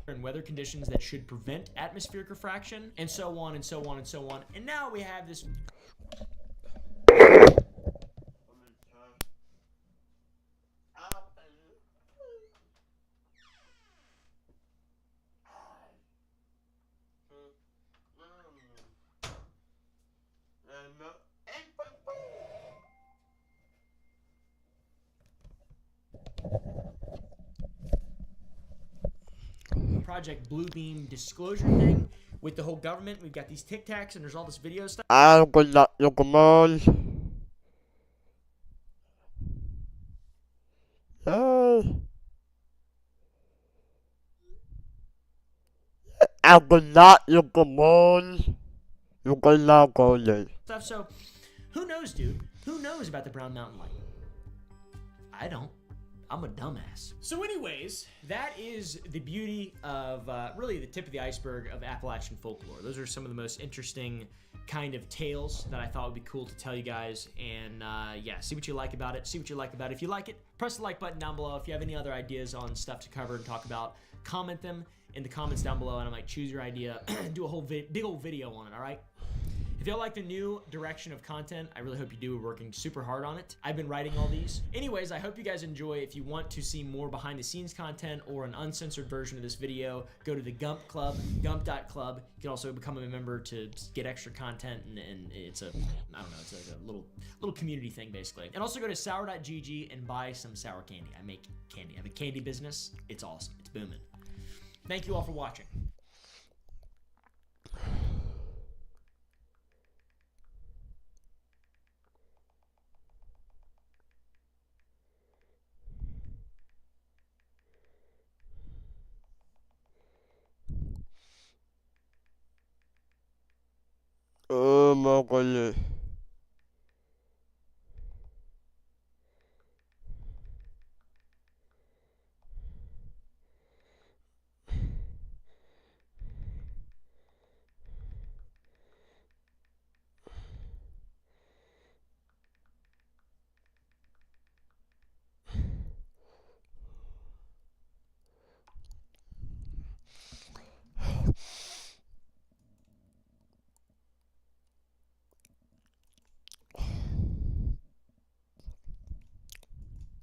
Speaker 7: And weather conditions that should prevent atmospheric refraction, and so on and so on and so on. And now we have this. Project Bluebeam disclosure thing with the whole government. We've got these Tic Tacs and there's all this video stuff.
Speaker 1: Come on.
Speaker 7: Stuff. So, who knows, dude? Who knows about the Brown Mountain Light? I don't. I'm a dumbass. So anyways, that is the beauty of really the tip of the iceberg of Appalachian folklore. Those are some of the most interesting kind of tales that I thought would be cool to tell you guys. And yeah, see what you like about it. See what you like about it. If you like it, press the like button down below. If you have any other ideas on stuff to cover and talk about, comment them in the comments down below, and I might choose your idea and do a whole big old video on it, all right? If y'all like the new direction of content, I really hope you do. We're working super hard on it. I've been writing all these. Anyways, I hope you guys enjoy. If you want to see more behind the scenes content or an uncensored version of this video, go to the Gump Club, gump.club. You can also become a member to get extra content, and it's a, I don't know, it's like a little community thing, basically. And also go to sour.gg and buy some sour candy. I make candy. I have a candy business. It's awesome. It's booming. Thank you all for watching.
Speaker 1: Oh my goodness.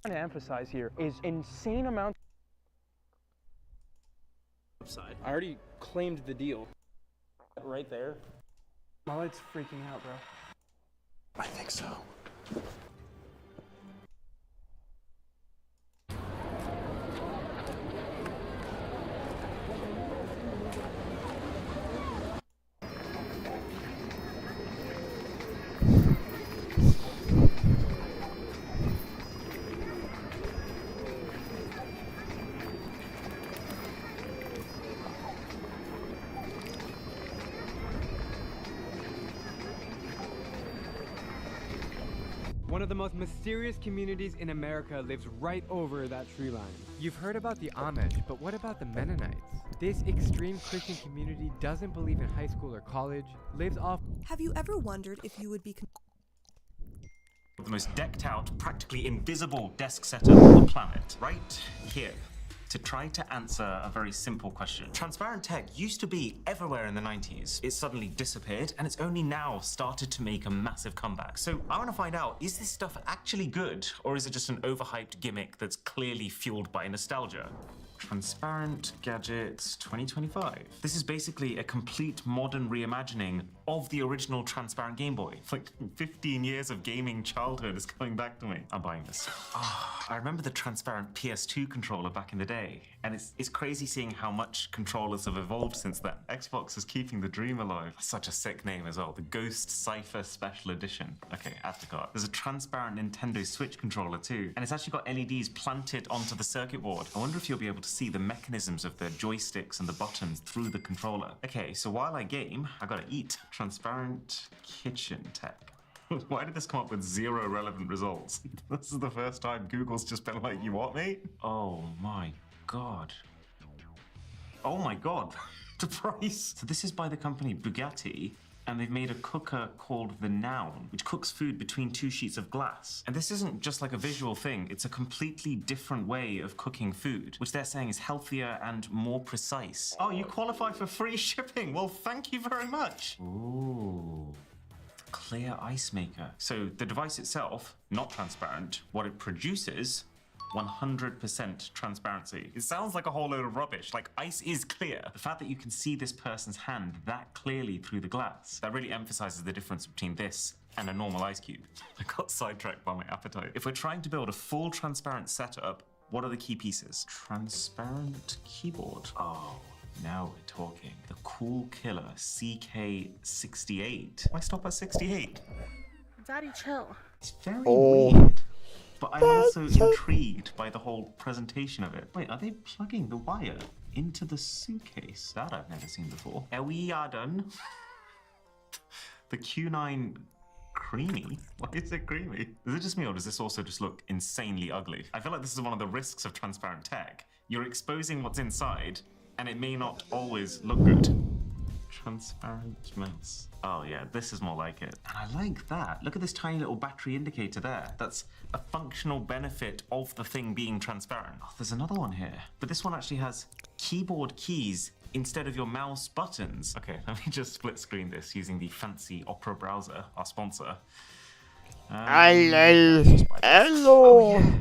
Speaker 12: trying to emphasize here is insane amount
Speaker 10: Upside. I already claimed the deal. Right there.
Speaker 12: My light's freaking out, bro.
Speaker 10: I think so.
Speaker 14: One of the most mysterious communities in America lives right over that tree line. You've heard about the Amish, but what about the Mennonites? This extreme Christian community doesn't believe in high school or college, lives off...
Speaker 15: Have you ever wondered if you would be...
Speaker 6: The most decked out, practically invisible desk setup on the planet, right here, to try to answer a very simple question. Transparent tech used to be everywhere in the 90s. It suddenly disappeared, and it's only now started to make a massive comeback. So I want to find out, is this stuff actually good, or is it just an overhyped gimmick that's clearly fueled by nostalgia? Transparent Gadgets 2025. This is basically a complete modern reimagining of the original transparent Game Boy. It's like 15 years of gaming childhood is coming back to me. I'm buying this. I remember the transparent PS2 controller back in the day, and it's crazy seeing how much controllers have evolved since then. Xbox is keeping the dream alive. Such a sick name as well. The Ghost Cypher Special Edition. Okay, add to cart. There's a transparent Nintendo Switch controller too, and it's actually got LEDs planted onto the circuit board. I wonder if you'll be able to see the mechanisms of the joysticks and the buttons through the controller. Okay, so while I game, I gotta eat. Transparent kitchen tech. Why did this come up with 0 relevant results? This is the first time Google's just been like, you want me? Oh my god. Oh my god. The price. So this is by the company Bugatti, and they've made a cooker called the Noun, which cooks food between 2 sheets of glass. And this isn't just like a visual thing, it's a completely different way of cooking food, which they're saying is healthier and more precise. Oh, you qualify for free shipping. Well, thank you very much. Ooh. Clear ice maker. So the device itself, not transparent. What it produces, 100% transparency. It sounds like a whole load of rubbish. Like, ice is clear. The fact that you can see this person's hand that clearly through the glass, that really emphasizes the difference between this and a normal ice cube. I got sidetracked by my appetite. If we're trying to build a full transparent setup, what are the key pieces? Transparent keyboard. Oh, now we're talking. The Cool Killer CK68. Why stop at 68?
Speaker 9: Daddy, chill.
Speaker 6: It's very weird. But I'm also intrigued by the whole presentation of it. Wait, are they plugging the wire into the suitcase? That I've never seen before. We are done. The Q9 creamy? Why is it creamy? Is it just me, or does this also just look insanely ugly? I feel like this is one of the risks of transparent tech. You're exposing what's inside, and it may not always look good. Transparent mouse. Oh yeah, this is more like it. And I like that. Look at this tiny little battery indicator there. That's a functional benefit of the thing being transparent. Oh, there's another one here. But this one actually has keyboard keys instead of your mouse buttons. Okay, let me just split screen this using the fancy Opera browser, our sponsor.
Speaker 1: Hello.
Speaker 6: Oh, yeah.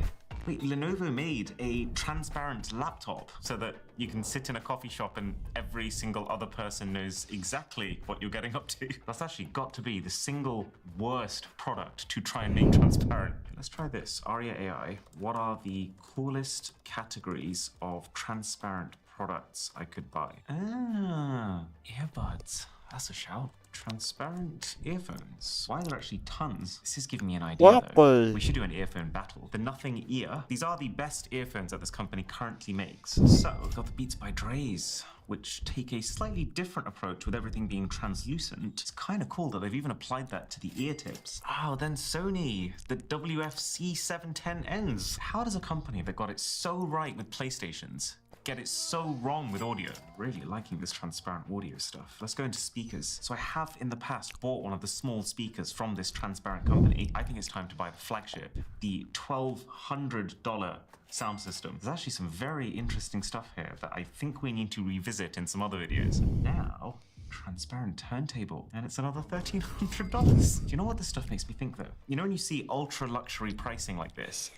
Speaker 6: Wait, Lenovo made a transparent laptop so that you can sit in a coffee shop and every single other person knows exactly what you're getting up to. That's actually got to be the single worst product to try and make transparent. Let's try this. Aria AI. What are the coolest categories of transparent products I could buy? Ah, earbuds. That's a shout. Transparent earphones. Why are there actually tons? This is giving me an idea though. We should do an earphone battle. The Nothing Ear. These are the best earphones that this company currently makes. So, we've got the Beats by Dre's, which take a slightly different approach with everything being translucent. It's kind of cool that they've even applied that to the ear tips. Oh, then Sony, the WFC710Ns. How does a company that got it so right with PlayStations get it so wrong with audio? Really liking this transparent audio stuff. Let's go into speakers. So I have in the past bought one of the small speakers from this transparent company. I think it's time to buy the flagship, the $1,200 sound system. There's actually some very interesting stuff here that I think we need to revisit in some other videos. Now, transparent turntable, and it's another $1,300. Do you know what this stuff makes me think though? You know when you see ultra luxury pricing like this,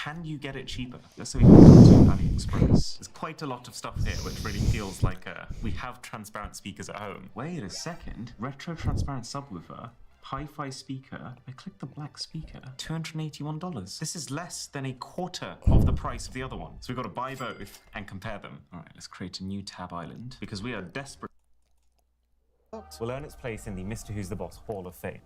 Speaker 6: can you get it cheaper? Let's say we go to AliExpress. There's quite a lot of stuff here, which really feels like we have transparent speakers at home. Wait a second, retro transparent subwoofer. Hi-fi speaker. I clicked the black speaker. $281. This is less than a quarter of the price of the other one. So we've got to buy both and compare them. All right, let's create a new tab island because we are desperate. Will earn its place in the Mr. Who's the Boss Hall of Fame.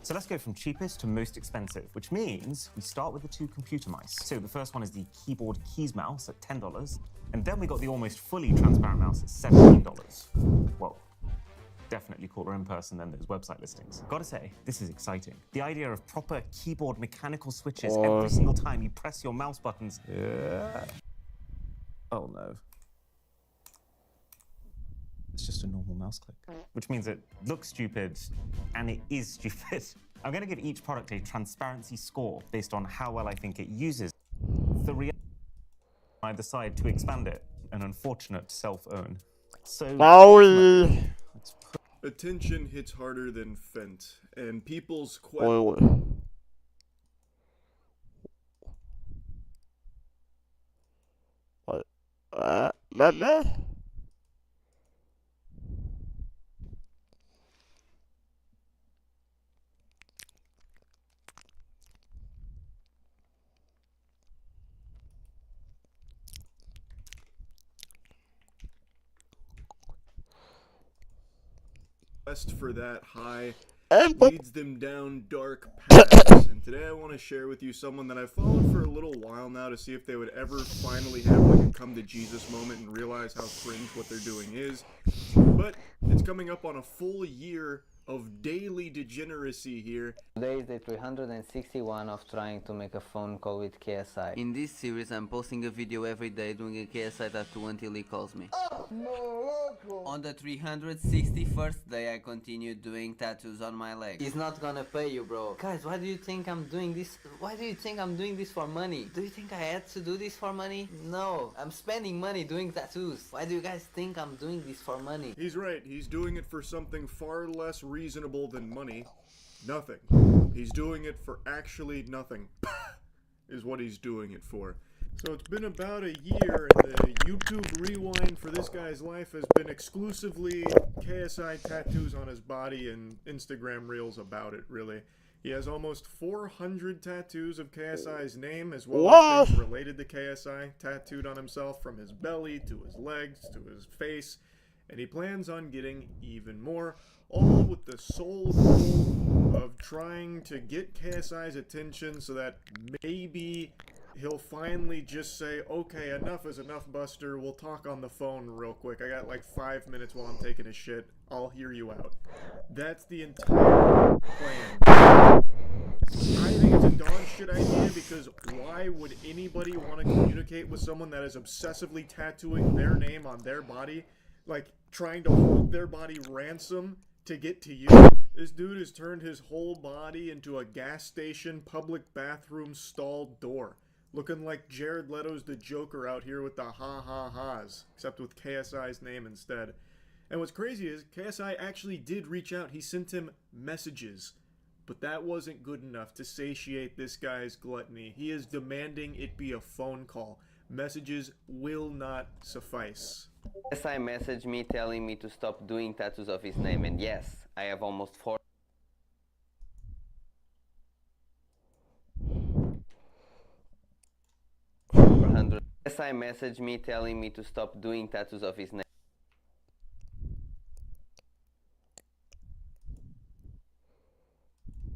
Speaker 6: So let's go from cheapest to most expensive, which means we start with the two computer mice. So the first one is the keyboard keys mouse at $10, and then we got the almost fully transparent mouse at $17. Whoa. Definitely cooler in person than those website listings. Gotta say, this is exciting. The idea of proper keyboard mechanical switches every single time you press your mouse buttons. Yeah. Oh no. It's just a normal mouse click. Which means it looks stupid, and it is stupid. I'm gonna give each product a transparency score based on how well I think it uses the reality on either side to expand it. An unfortunate self-own. So,
Speaker 16: attention hits harder than Fent, and people's questions. Quest for that high leads them down dark paths, and today I want to share with you someone that I've followed for a little while now to see if they would ever finally have like a come to Jesus moment and realize how cringe what they're doing is. But it's coming up on a full year of daily degeneracy here.
Speaker 17: Today is day 361 of trying to make a phone call with KSI. In this series, I'm posting a video every day doing a KSI tattoo until he calls me. On the 361st day, I continued doing tattoos on my leg. He's not gonna pay you, bro. Guys, why do you think I'm doing this? Why do you think I'm doing this for money? Do you think I had to do this for money? No, I'm spending money doing tattoos. Why do you guys think I'm doing this for money?
Speaker 16: He's right, he's doing it for something far less reasonable than money. Nothing. He's doing it for actually nothing. Is what he's doing it for. So it's been about a year, and the YouTube rewind for this guy's life has been exclusively KSI tattoos on his body and Instagram reels about it, really. He has almost 400 tattoos of KSI's name, as well as things related to KSI, tattooed on himself from his belly to his legs to his face, and he plans on getting even more, all with the sole goal of trying to get KSI's attention so that maybe he'll finally just say, okay, enough is enough, Buster, we'll talk on the phone real quick. I got like 5 minutes while I'm taking a shit. I'll hear you out. That's the entire plan. I think it's a dog shit idea because why would anybody want to communicate with someone that is obsessively tattooing their name on their body? Like, trying to hold their body ransom to get to you? This dude has turned his whole body into a gas station public bathroom stall door. Looking like Jared Leto's the Joker out here with the ha-ha-ha's, except with KSI's name instead. And what's crazy is, KSI actually did reach out. He sent him messages. But that wasn't good enough to satiate this guy's gluttony. He is demanding it be a phone call. Messages will not suffice.
Speaker 17: KSI messaged me telling me to stop doing tattoos of his name, and yes, I have almost 400. KSI messaged me telling me to stop doing tattoos of his name.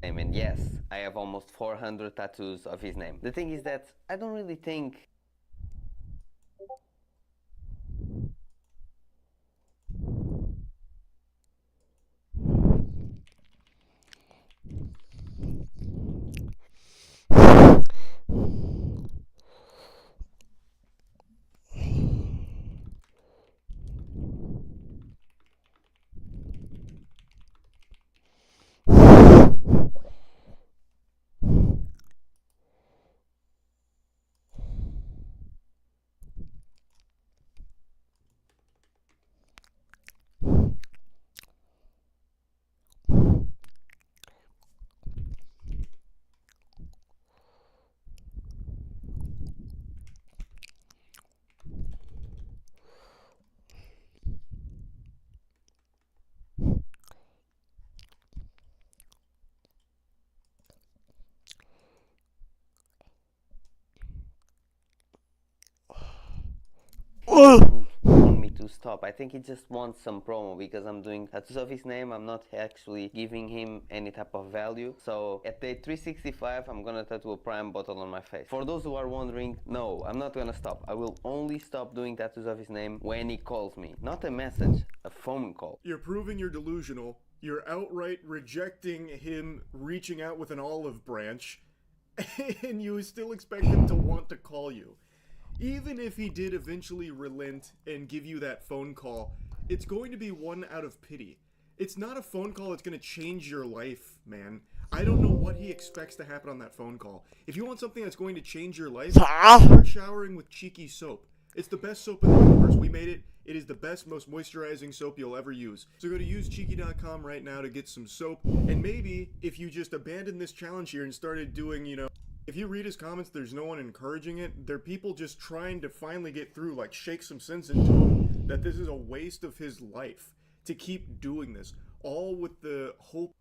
Speaker 17: And yes, I have almost 400 tattoos of his name. The thing is that I don't really think doesn't want me to stop. I think he just wants some promo because I'm doing tattoos of his name. I'm not actually giving him any type of value. So at day 365, I'm gonna tattoo a prime bottle on my face. For those who are wondering, no, I'm not gonna stop. I will only stop doing tattoos of his name when he calls me. Not a message, a phone call.
Speaker 16: You're proving you're delusional. You're outright rejecting him reaching out with an olive branch, and you still expect him to want to call you. Even if he did eventually relent and give you that phone call, it's going to be one out of pity. It's not a phone call that's going to change your life, man. I don't know what he expects to happen on that phone call. If you want something that's going to change your life, start showering with Cheeky soap. It's the best soap in the universe. We made it. It is the best, most moisturizing soap you'll ever use. So go to usecheeky.com right now to get some soap. And maybe if you just abandoned this challenge here and started doing, if you read his comments, there's no one encouraging it. They're people just trying to finally get through, like shake some sense into him that this is a waste of his life to keep doing this. All with the hope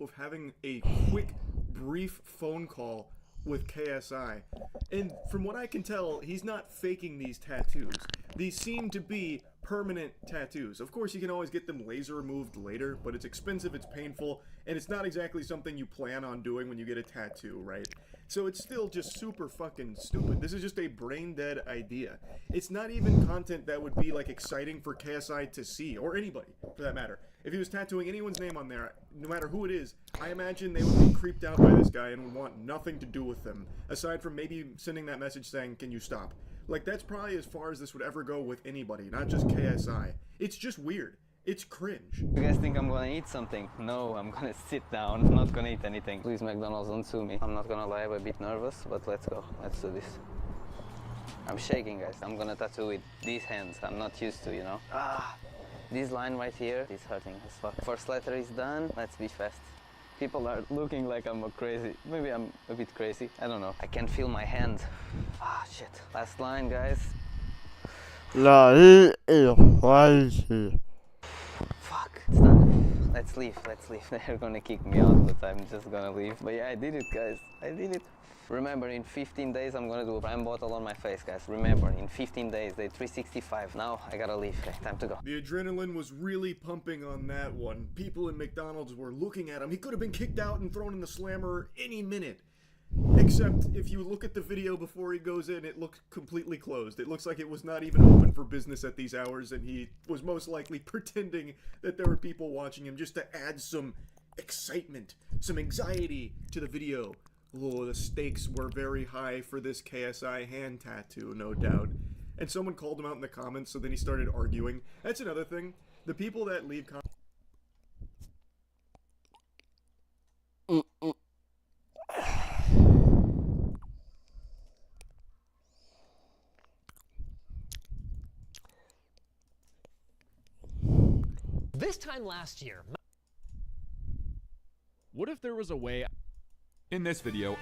Speaker 16: of having a quick, brief phone call with KSI. And from what I can tell, he's not faking these tattoos. These seem to be permanent tattoos. Of course, you can always get them laser removed later, but it's expensive, it's painful, and it's not exactly something you plan on doing when you get a tattoo, right? So it's still just super fucking stupid. This is just a brain-dead idea. It's not even content that would be, like, exciting for KSI to see, or anybody, for that matter. If he was tattooing anyone's name on there, no matter who it is, I imagine they would be creeped out by this guy and would want nothing to do with them, aside from maybe sending that message saying, "Can you stop?" Like, that's probably as far as this would ever go with anybody, not just KSI. It's just weird. It's cringe.
Speaker 17: You guys think I'm gonna eat something? No, I'm gonna sit down. I'm not gonna eat anything. Please, McDonald's, don't sue me. I'm not gonna lie, I'm a bit nervous, but let's go. Let's do this. I'm shaking, guys. I'm gonna tattoo with these hands. I'm not used to, This line right here is hurting as fuck. First letter is done. Let's be fast. People are looking like I'm crazy. Maybe I'm a bit crazy. I don't know. I can feel my hand. Shit. Last line, guys.
Speaker 1: No, he is crazy.
Speaker 17: Fuck. It's done. Let's leave. Let's leave. They're gonna kick me out, but I'm just gonna leave. But yeah, I did it, guys. I did it. Remember, in 15 days, I'm gonna do a prime bottle on my face, guys. Remember, in 15 days, day 365. Now, I gotta leave. Okay, time to go.
Speaker 16: The adrenaline was really pumping on that one. People in McDonald's were looking at him. He could have been kicked out and thrown in the slammer any minute. Except, if you look at the video before he goes in, it looks completely closed. It looks like it was not even open for business at these hours, and he was most likely pretending that there were people watching him just to add some excitement, some anxiety to the video. Oh, the stakes were very high for this KSI hand tattoo, no doubt. And someone called him out in the comments, so then he started arguing. That's another thing. The people that leave comments...
Speaker 18: This time last year...
Speaker 19: What if there was a way... In this video...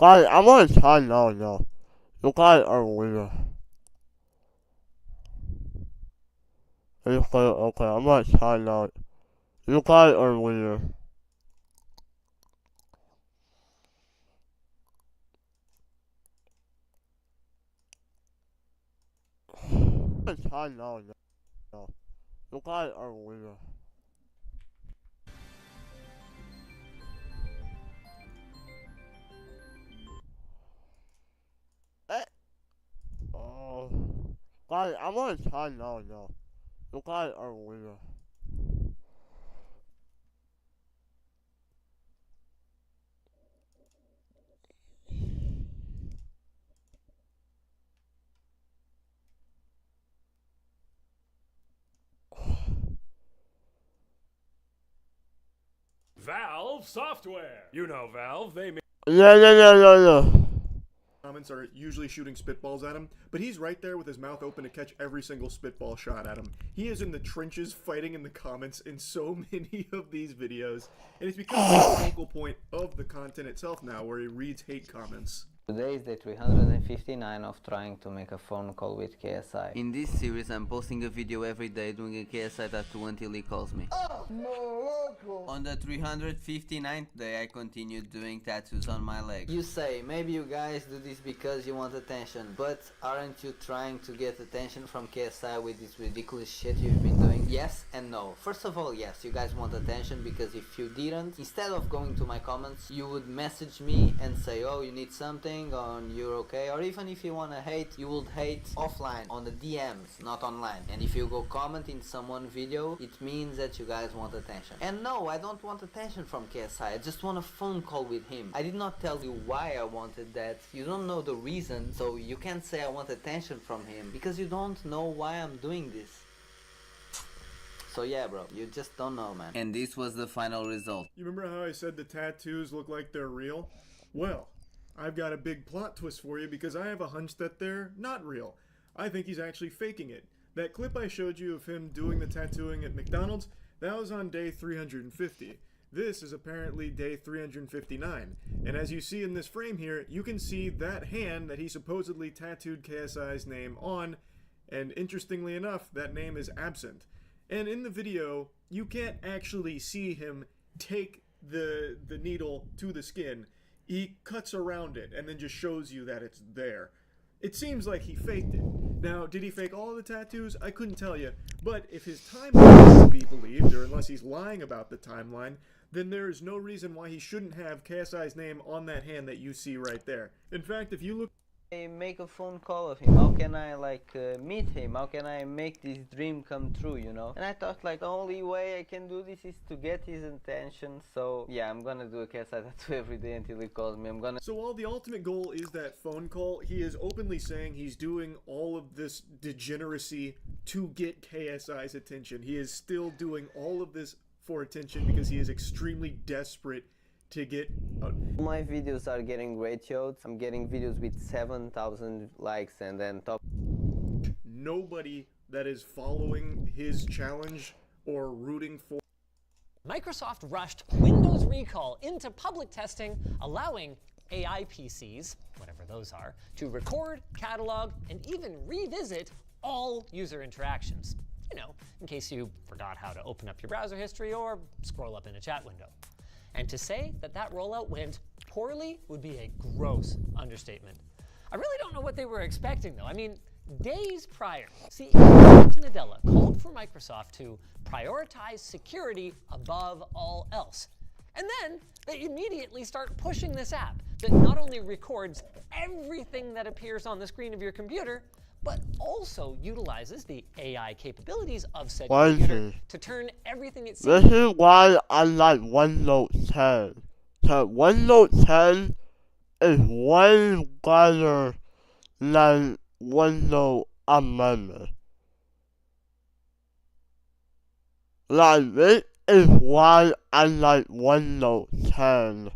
Speaker 1: Guys, I'm gonna try now, though. You guys are weird. Okay, I'm gonna try now. You guys are weird. I know. You guys are weird. Oh, guys, I want to try now. You guys are weird.
Speaker 20: Valve software. You know Valve, they make.
Speaker 1: Yeah.
Speaker 16: Comments are usually shooting spitballs at him, but he's right there with his mouth open to catch every single spitball shot at him. He is in the trenches fighting in the comments in so many of these videos, and it's become the focal point of the content itself now, where he reads hate comments.
Speaker 17: Today is day 359 of trying to make a phone call with KSI. In this series, I'm posting a video every day doing a KSI tattoo until he calls me. On the 359th day, I continued doing tattoos on my leg. You say, maybe you guys do this because you want attention, but aren't you trying to get attention from KSI with this ridiculous shit you've been doing? Yes and no. First of all, yes, you guys want attention, because if you didn't, instead of going to my comments, you would message me and say, oh, you need something, on you're okay, or even if you want to hate, you would hate offline on the DMs, not online. And if you go comment in someone's video, it means that you guys want attention. And no, I don't want attention from KSI, I just want a phone call with him. I did not tell you why I wanted that. You don't know the reason, so you can't say I want attention from him because you don't know why I'm doing this. So yeah, bro, you just don't know, man. And this was the final result.
Speaker 16: You remember how I said the tattoos look like they're real? Well, I've got a big plot twist for you, because I have a hunch that they're not real. I think he's actually faking it. That clip I showed you of him doing the tattooing at McDonald's, that was on day 350. This is apparently day 359. And as you see in this frame here, you can see that hand that he supposedly tattooed KSI's name on, and interestingly enough, that name is absent. And in the video, you can't actually see him take the needle to the skin. He cuts around it and then just shows you that it's there. It seems like he faked it. Now, did he fake all of the tattoos? I couldn't tell you. But if his timeline is to be believed, or unless he's lying about the timeline, then there is no reason why he shouldn't have KSI's name on that hand that you see right there. In fact, if you look...
Speaker 17: Make a phone call of him. How can I meet him? How can I make this dream come true, you know? And I thought the only way I can do this is to get his attention. So yeah, I'm gonna do a KSI tattoo every day until he calls me.
Speaker 16: So while the ultimate goal is that phone call, he is openly saying he's doing all of this degeneracy to get KSI's attention. He is still doing all of this for attention because he is extremely desperate to get out.
Speaker 17: My videos are getting great shows. I'm getting videos with 7,000 likes and then top.
Speaker 16: Nobody that is following his challenge or rooting for.
Speaker 18: Microsoft rushed Windows Recall into public testing, allowing AI PCs, whatever those are, to record, catalog, and even revisit all user interactions. You know, in case you forgot how to open up your browser history or scroll up in a chat window. And to say that that rollout went poorly would be a gross understatement. I really don't know what they were expecting, though. I mean, days prior, CEO Satya Nadella called for Microsoft to prioritize security above all else. And then they immediately start pushing this app that not only records everything that appears on the screen of your computer, but also utilizes the AI capabilities of said computer to turn everything it sees.
Speaker 1: This is why I like Windows 10. So Windows 10 is way better than Windows Amendment. This is why I like Windows 10.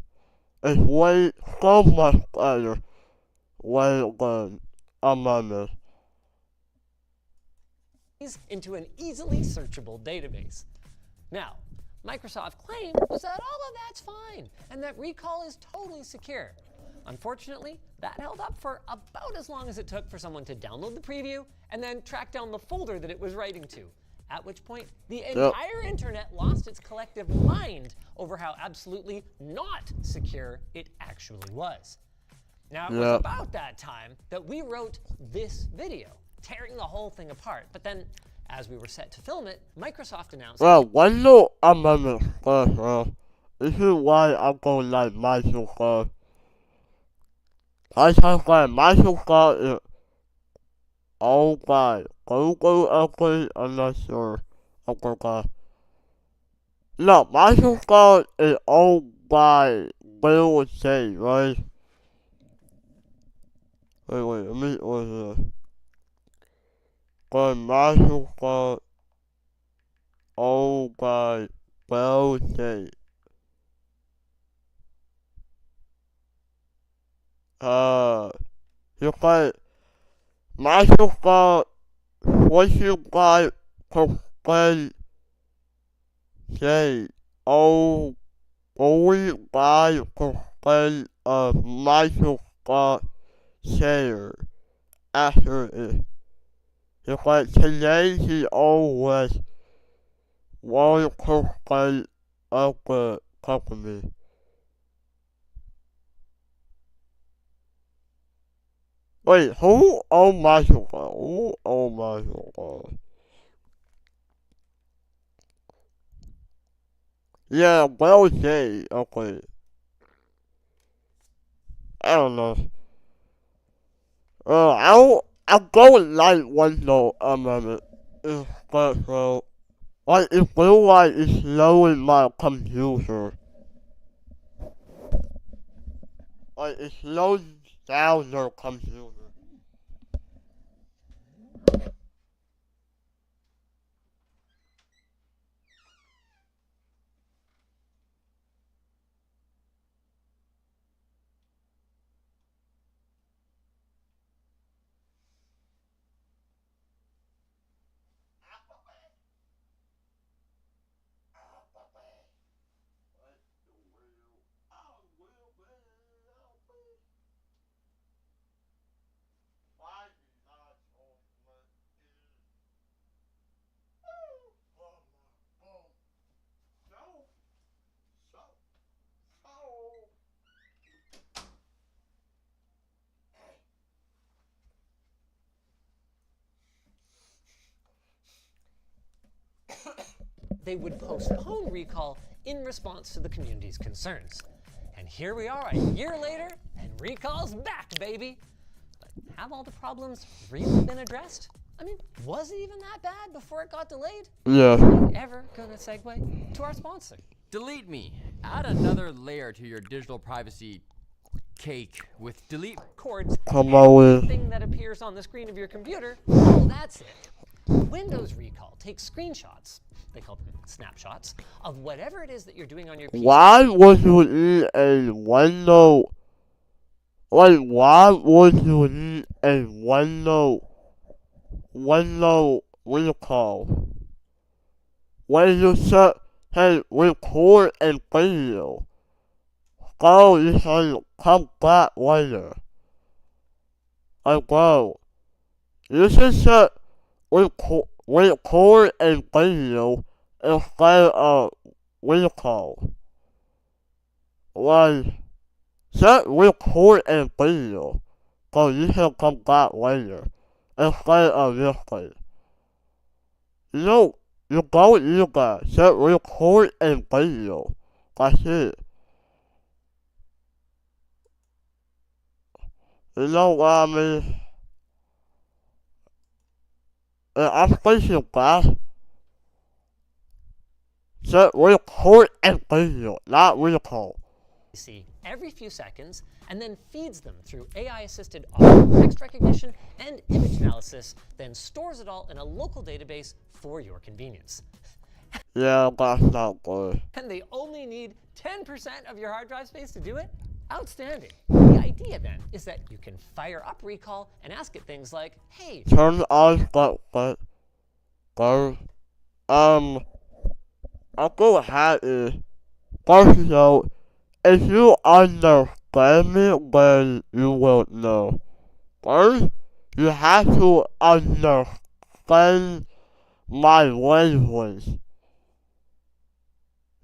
Speaker 1: It's way so much better than Amendment.
Speaker 18: Into an easily searchable database. Now, Microsoft claimed was that all of that's fine and that Recall is totally secure. Unfortunately, that held up for about as long as it took for someone to download the preview and then track down the folder that it was writing to. At which point, the entire internet lost its collective mind over how absolutely not secure it actually was. Now, it was about that time that we wrote this video, tearing the whole thing apart. But then, as we were set to film it, Microsoft announced...
Speaker 1: Well, one little amendment first, this is why I'm going like Microsoft. I think that Microsoft is owned by Google, I'm not sure. Okay. No, Microsoft is owned by real estate, right? Wait, let me order this. But Microsoft owned by real estate. You guys, Microsoft, what you guys complain, say, oh, only guys complain of Microsoft share after it. Because today he always one complaint of the company. Wait, who owned Microsoft? Who owned Microsoft? Yeah, well say, okay. I don't know. I'm going like Windows Amendment. It's special. Like, it feels like it's slowing my computer. Like, it slows down your computer.
Speaker 18: They would postpone recall in response to the community's concerns. And here we are a year later, and recall's back, baby. But have all the problems really been addressed? I mean, was it even that bad before it got delayed?
Speaker 1: Yeah.
Speaker 18: Ever gonna segue to our sponsor?
Speaker 21: Delete Me. Add another layer to your digital privacy cake with delete
Speaker 18: cords.
Speaker 1: Come on.
Speaker 18: Everything that appears on the screen of your computer, oh, that's it. Windows Recall takes screenshots, they call them snapshots, of whatever it is that you're doing on your PC.
Speaker 1: Why would you need a window? Like, why would you need a window recall? When you said, hey, record a video, go, you can come back later. Like, bro, you should set record a video instead of recall. Like, set record a video so you can come back later instead of this thing. You know, you go you guys, set record a video. That's it. You know what I mean? And I'm thinking back. Set record a video, not recall.
Speaker 18: See every few seconds, and then feeds them through AI-assisted audio text recognition and image analysis, then stores it all in a local database for your convenience.
Speaker 1: Yeah, that's not good.
Speaker 18: And they only need 10% of your hard drive space to do it? Outstanding. The idea then is that you can fire up Recall and ask it things like, hey,
Speaker 1: turn on I'll go ahead and first note, if you understand me, then you will know. First, you have to understand my language.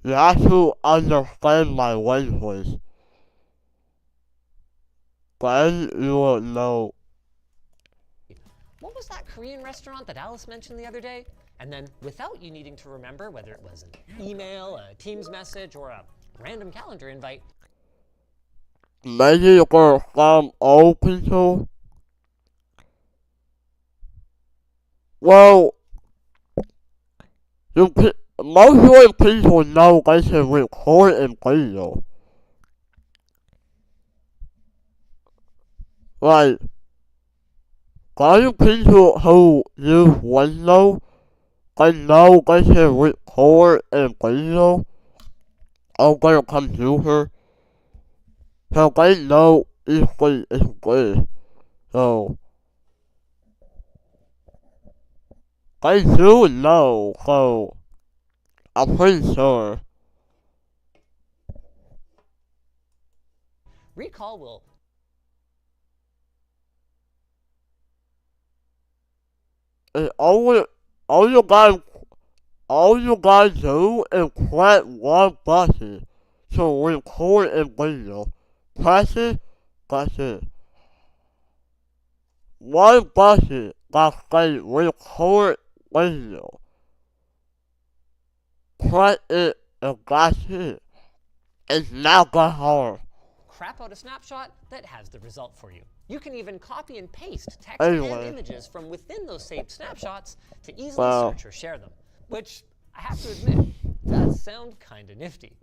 Speaker 1: You have to understand my language. Then you will know.
Speaker 18: What was that Korean restaurant that Alice mentioned the other day? And then, without you needing to remember whether it was an email, a Teams message, or a random calendar invite.
Speaker 1: Maybe for some old people. Well, most of the people know they can record in video. Like, some people who use Windows, they know they can record in video on their computer. So they know if it's good. So they do know, so I'm pretty sure.
Speaker 18: Recall will
Speaker 1: And all you guys do is press one button to record in video. Press it, that's it. One button that says record video. Press it and that's it. It's not that hard.
Speaker 18: crap out a snapshot that has the result for you. You can even copy and paste text
Speaker 1: Anyway.
Speaker 18: and images from within those saved snapshots to easily
Speaker 1: Wow.
Speaker 18: search or share them, which I have to admit, does sound kinda nifty.